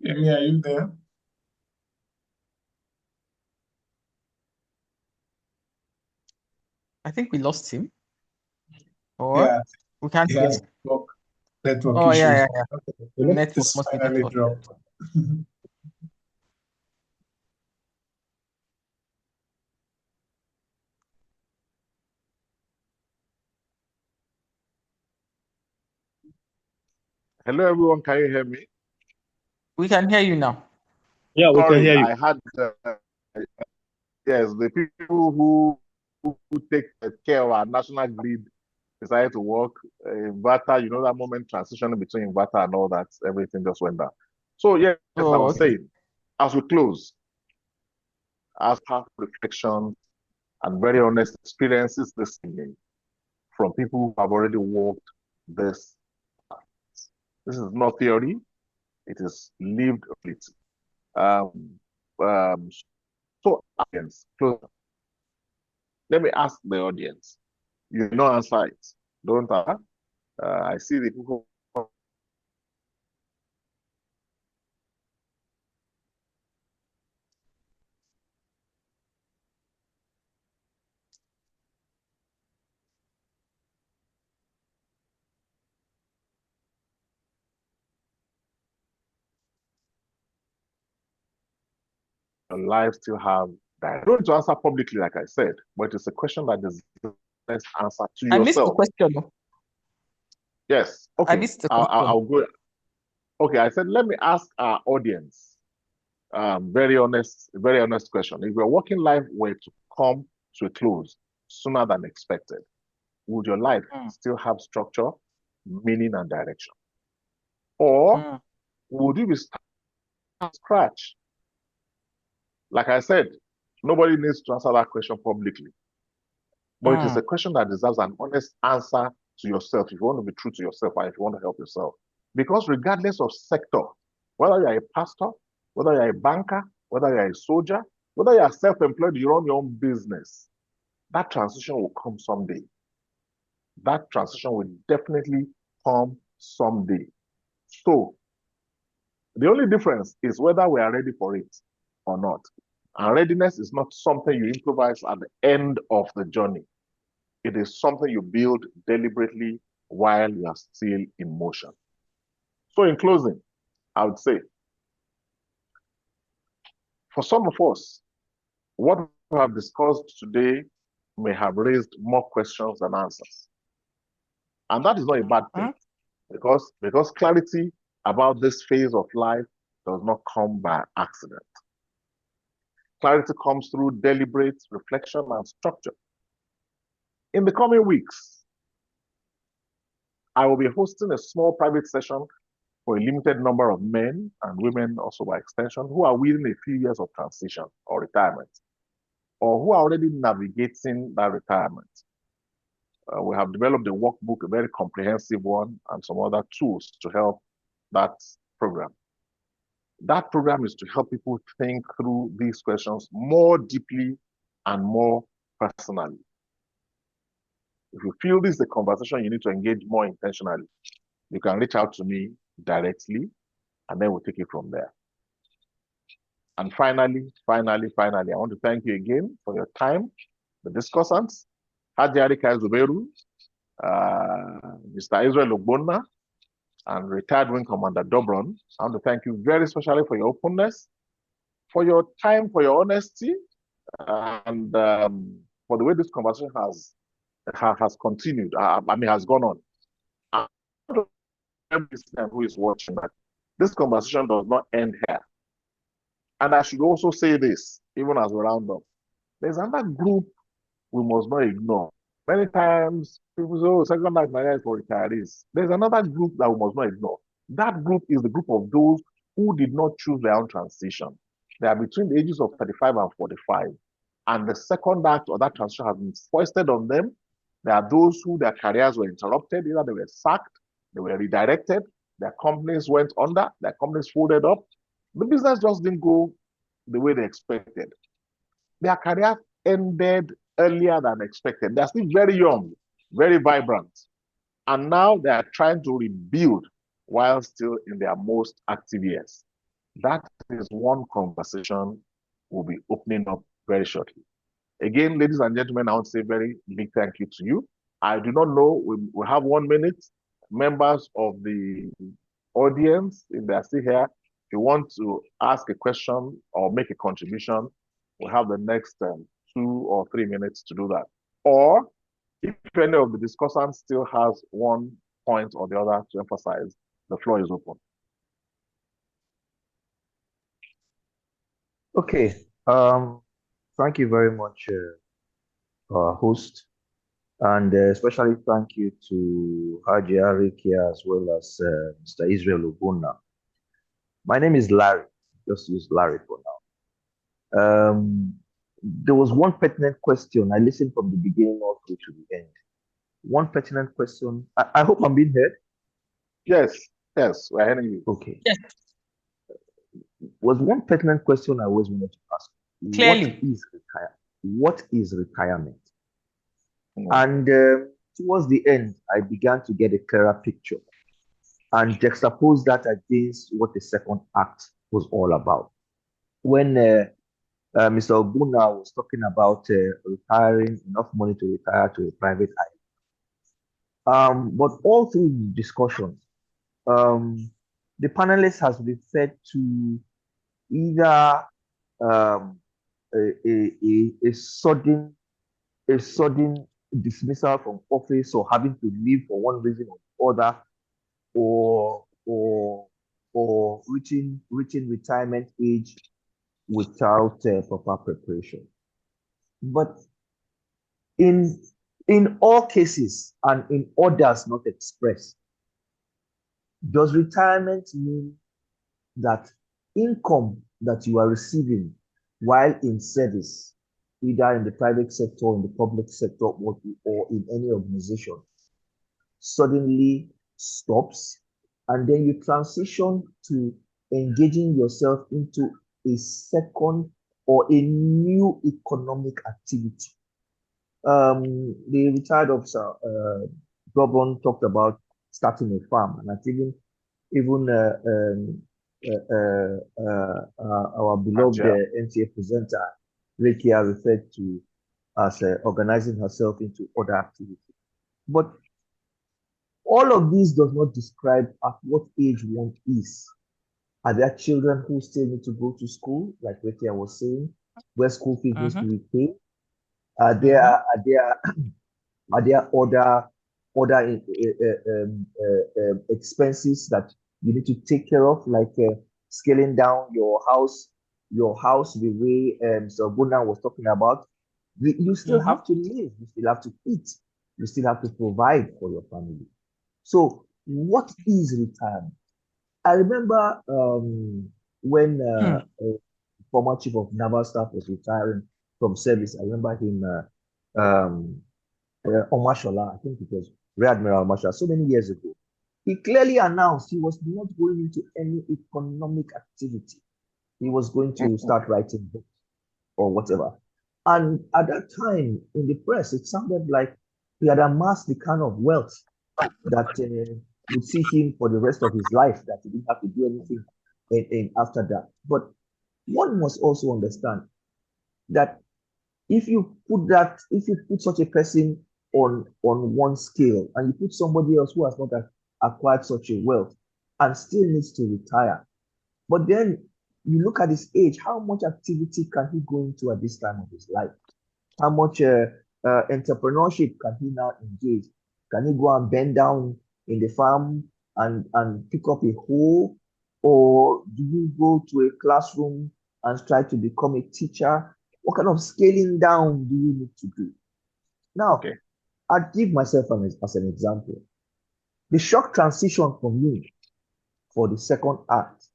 Amy, are you there? I think we lost him. Or Yeah, we can't he hear has him. network Oh, issues. yeah. The Network just must be finally network. dropped. Hello, everyone. Can you hear me? We can hear you now. Yeah, we can hear Sorry, you. I had yes, the people who take care of our national grid decided to work inverter. You know that moment transitioning between inverter and all that, everything just went down. So yes, I Oh, was okay. saying, as we close, as half reflection and very honest experiences this evening from people who have already walked this. This is not theory; it is lived reality. Um, um, so, audience, close. Let me ask the audience. You know, answer it. Don't answer. I see the people. Your life still have that. I don't need to answer publicly, like I said, but it's a question that is the best answer to I missed the yourself. question. Yes. I Okay. missed the question. I'll go. Okay. I said, let me ask our audience. Very honest question. If your working life were to come to a close sooner than expected, would your life still have structure, meaning, and direction? Or would you be starting from scratch? Like I said, nobody needs to answer that question publicly. But it is a question that deserves an honest answer to yourself if you want to be true to yourself and if you want to help yourself. Because regardless of sector, whether you're a pastor, whether you're a banker, whether you're a soldier, whether you're self-employed, you run your own business, that transition will come someday. That transition will definitely come someday. So the only difference is whether we are ready for it or not. And readiness is not something you improvise at the end of the journey. It is something you build deliberately while you are still in motion. So in closing, I would say, for some of us, what we have discussed today may have raised more questions than answers. And that is not a bad thing, because clarity about this phase of life does not come by accident. Clarity comes through deliberate reflection and structure. In the coming weeks, I will be hosting a small private session for a limited number of men and women, also by extension, who are within a few years of transition or retirement, or who are already navigating that retirement. We have developed a workbook, a very comprehensive one, and some other tools to help that program. That program is to help people think through these questions more deeply and more personally. If you feel this is a conversation you need to engage more intentionally, you can reach out to me directly, and then we'll take it from there. And finally, I want to thank you again for your time, the discussants, Hajiya Zubair, Mr. Israel Ogbonna, and retired Wing Commander Dobron. I want to thank you very especially for your openness, for your time, for your honesty, and for the way this conversation has continued. Has gone on. I want to every listener who is watching that this conversation does not end here. And I should also say this, even as we round up. There's another group we must not ignore. Many times people say, oh, Second Act Naija is for retirees. There's another group that we must not ignore. That group is the group of those who did not choose their own transition. They are between the ages of 35 and 45. And the second act of that transition has been foisted on them. There are those who their careers were interrupted, either they were sacked, they were redirected, their companies went under, their companies folded up. The business just didn't go the way they expected. Their careers ended earlier than expected. They're still very young, very vibrant. And now they are trying to rebuild while still in their most active years. That is one conversation we'll be opening up very shortly. Again, ladies and gentlemen, I want to say a very big thank you to you. I do not know, we have 1 minute. Members of the audience, if they are still here, if you want to ask a question or make a contribution, we'll have the next 2 or 3 minutes to do that. Or if any of the discussants still has one point or the other to emphasize, the floor is open. Okay. Thank you very much, host. And especially thank you to Hajiya, Rekiya, as well as Mr. Israel Ogbonna. My name is Larry. Just use Larry for now. There was one pertinent question. I listened from the beginning all through to the end. One pertinent question. I hope I'm being heard. Yes, we're hearing you. Okay. Yes. Was one pertinent question I always wanted to ask. Clearly. What is retirement? And towards the end, I began to get a clearer picture and juxtapose that against what the second act was all about. When Mr. Ogbonna was talking about retiring, enough money to retire to a private island. But all through the discussion, the panelists has referred to either a sudden dismissal from office or having to leave for one reason or other, or reaching retirement age without proper preparation. But in all cases and in orders not expressed, does retirement mean that income that you are receiving while in service, either in the private sector, in the public sector, or in any organization, suddenly stops, and then you transition to engaging yourself into a second or a new economic activity? The retired officer, Dobron, talked about starting a farm, and I even even our beloved Hajiya. NTA presenter, Rekiya, referred to as organizing herself into other activities. But all of this does not describe at what age one is. Are there children who still need to go to school, like Rekiya was saying, where school fees needs to be paid? Are there other expenses that you need to take care of, like scaling down your house the way Sir Ogbonna was talking about? You still have to live, you still have to eat, you still have to provide for your family. So what is retirement? I remember when former chief of naval staff was retiring from service. I remember him, Omashola, I think it was Rear Admiral Omashola, so many years ago. He clearly announced he was not going into any economic activity. He was going to start writing books or whatever. And at that time in the press, it sounded like he had amassed the kind of wealth that would see him for the rest of his life, that he didn't have to do anything after that. But one must also understand that if you put such a person on one scale and you put somebody else who has not acquired such a wealth and still needs to retire, but then you look at his age, how much activity can he go into at this time of his life? How much entrepreneurship can he now engage? Can he go and bend down in the farm and pick up a hoe? Or do you go to a classroom and try to become a teacher? What kind of scaling down do you need to do? Now, I'd give myself as an example. The shock transition for me for the second act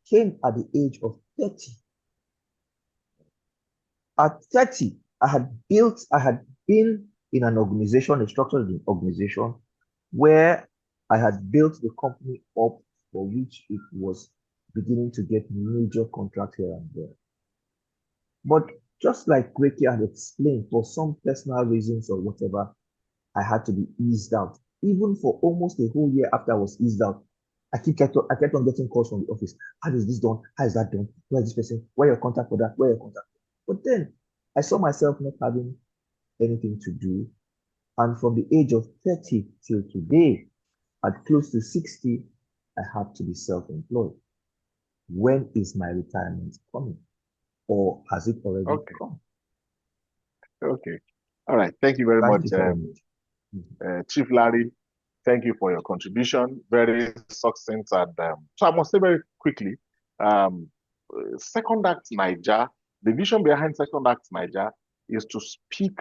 came at the age of 30. At 30, I had been in an organization, a structured organization, where I had built the company up for which it was beginning to get major contracts here and there. But just like Rekiya had explained, for some personal reasons or whatever, I had to be eased out. Even for almost a whole year after I was eased out, I kept on getting calls from the office. How is this done? How is that done? Where is this person? Where your contact for that? Where your contact? But then I saw myself not having anything to do. And from the age of 30 till today, at close to 60, I have to be self-employed. When is my retirement coming? Or has it already come? Okay. All right. Thank you very much, Chief Larry. Thank you for your contribution. Very succinct. And so I must say very quickly, Second Act Naija, the vision behind Second Act Naija is to speak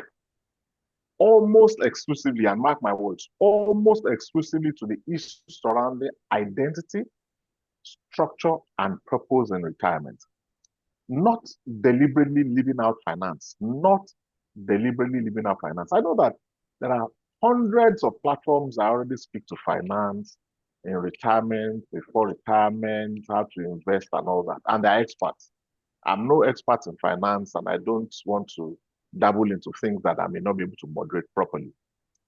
almost exclusively, and mark my words, almost exclusively to the issues surrounding identity, structure, and purpose in retirement. Not deliberately leaving out finance. Not deliberately leaving out finance. I know that there are hundreds of platforms that already speak to finance in retirement, before retirement, how to invest and all that. And they're experts. I'm no expert in finance, and I don't want to dabble into things that I may not be able to moderate properly.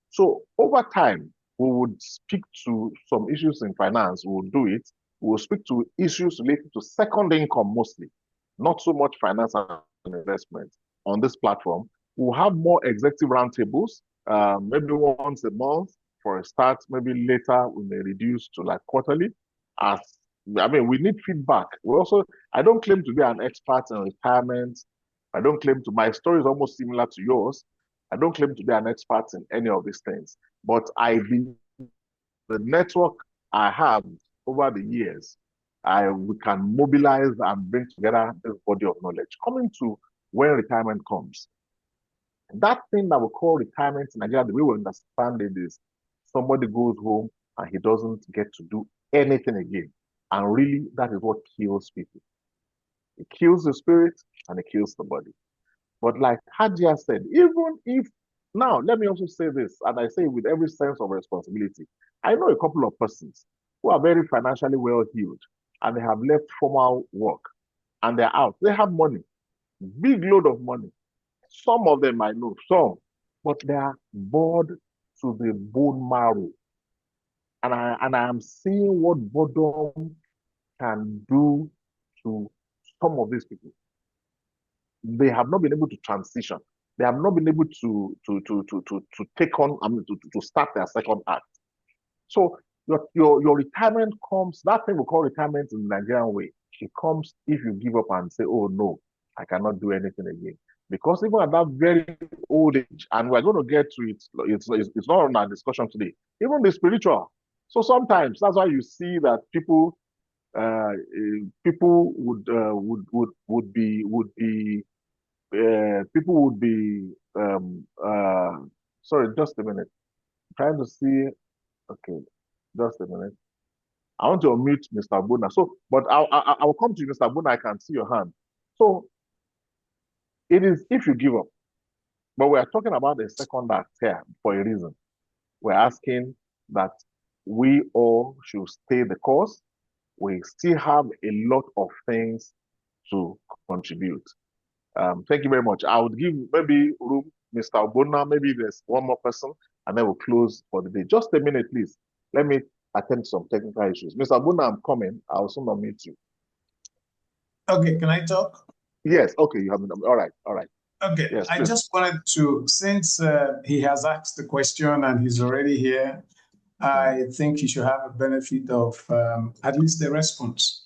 So over time, we would speak to some issues in finance. We will do it. We will speak to issues related to second income mostly, not so much finance and investment on this platform. We'll have more executive roundtables, maybe once a month for a start. Maybe later we may reduce to like quarterly. We need feedback. I don't claim to be an expert in retirement. My story is almost similar to yours. I don't claim to be an expert in any of these things, but the network I have over the years, we can mobilize and bring together this body of knowledge. Coming to when retirement comes, that thing that we call retirement in Nigeria, the way we understand it is somebody goes home and he doesn't get to do anything again. And really, that is what kills people. It kills the spirit and it kills the body. But like Hajiya said, even if, now let me also say this, and I say with every sense of responsibility, I know a couple of persons who are very financially well-heeled and they have left formal work and they're out. They have money, big load of money. Some of them I know, some, but they are bored to the bone marrow. And I am seeing what boredom can do to some of these people. They have not been able to transition. They have not been able to take on, to start their second act. So your retirement comes, that thing we call retirement in the Nigerian way. It comes if you give up and say, oh no, I cannot do anything again. Because even at that very old age, and we're going to get to it, it's not on our discussion today, even the spiritual. So sometimes that's why you see that people people would be people would be sorry, just a minute. I'm trying to see. Okay, just a minute. I want to unmute Mr. Ogbonna. So, but I will come to you, Mr. Ogbonna. I can see your hand. So it is if you give up, but we are talking about the second act here for a reason. We're asking that we all should stay the course. We still have a lot of things to contribute. Thank you very much. I would give maybe room, Mr. Ogbonna, maybe there's one more person, and then we'll close for the day. Just a minute, please. Let me attend to some technical issues. Mr. Ogbonna, I'm coming. I'll soon unmute you. Okay, can I talk? Yes, okay, you have all right, all right. Okay, yes, I just wanted to, since he has asked the question and he's already here, I think he should have a benefit of at least the response.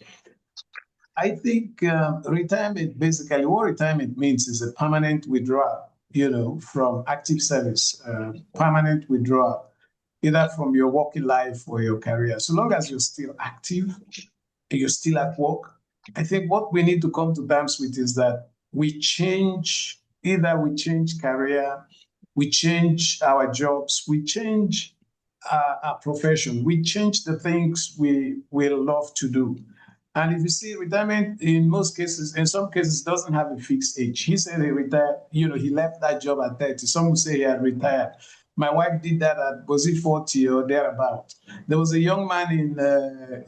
I think retirement, basically what retirement means is a permanent withdrawal, from active service, permanent withdrawal, either from your working life or your career. So long as you're still active, you're still at work, I think what we need to come to terms with is that we change career, we change our jobs, we change our profession, we change the things we love to do. And if you see retirement in some cases, doesn't have a fixed age. He said he retired, he left that job at 30. Some would say he had retired. My wife did that at, was it 40 or thereabout? There was a young man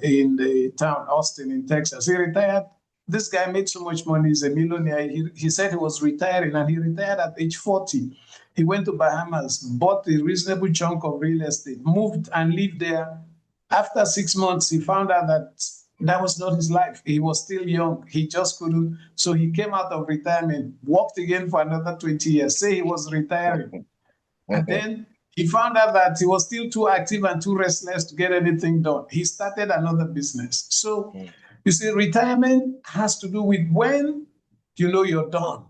in the town, Austin, in Texas. He retired. This guy made so much money. He's a millionaire. He said he was retiring, and he retired at age 40. He went to Bahamas, bought a reasonable chunk of real estate, moved and lived there. After 6 months, he found out that was not his life. He was still young. He just couldn't. So he came out of retirement, worked again for another 20 years, say he was retiring. And then he found out that he was still too active and too restless to get anything done. He started another business. So you see, retirement has to do with when you know you're done.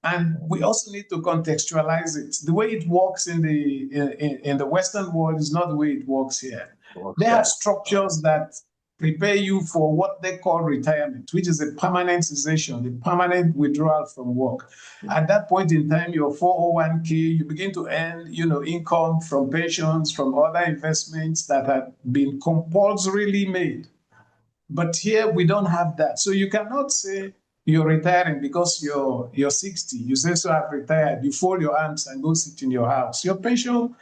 And we also need to contextualize it. The way it works in the Western world is not the way it works here. They have structures that prepare you for what they call retirement, which is a permanent cessation, a permanent withdrawal from work. At that point in time, your 401k, you begin to earn, income from pensions, from other investments that have been compulsorily made. But here we don't have that. So you cannot say you're retiring because you're 60. You say, so I've retired. You fold your arms and go sit in your house. Your pension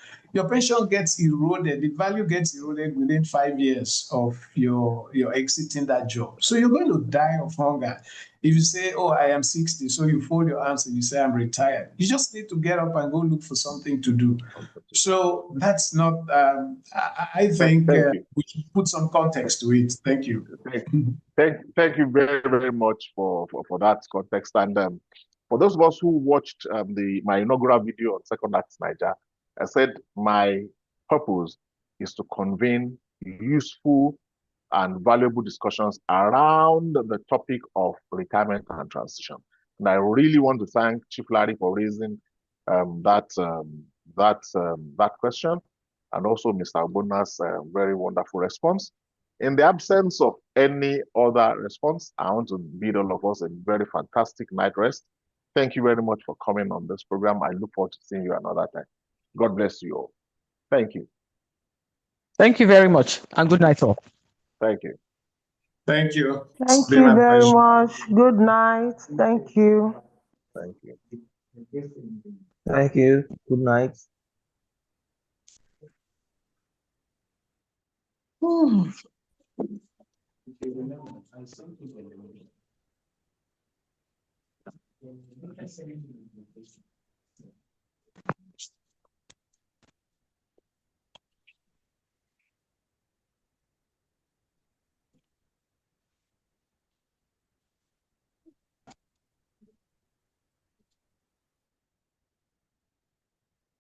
gets eroded. The value gets eroded within 5 years of your exiting that job. So you're going to die of hunger. If you say, oh, I am 60, so you fold your arms and you say, I'm retired. You just need to get up and go look for something to do. So that's not, I think we should put some context to it. Thank you. Thank you very, very much for that context. And for those of us who watched my inaugural video on Second Act Naija, I said my purpose is to convene useful and valuable discussions around the topic of retirement and transition. And I really want to thank Chief Larry for raising that question, and also Mr. Ogbonna's very wonderful response. In the absence of any other response, I want to bid all of us a very fantastic night rest. Thank you very much for coming on this program. I look forward to seeing you another time. God bless you all. Thank you. Thank you very much, and good night all. Thank you. Thank you. Thank you very much. Good night. Thank you. Thank you. Thank you. Good night.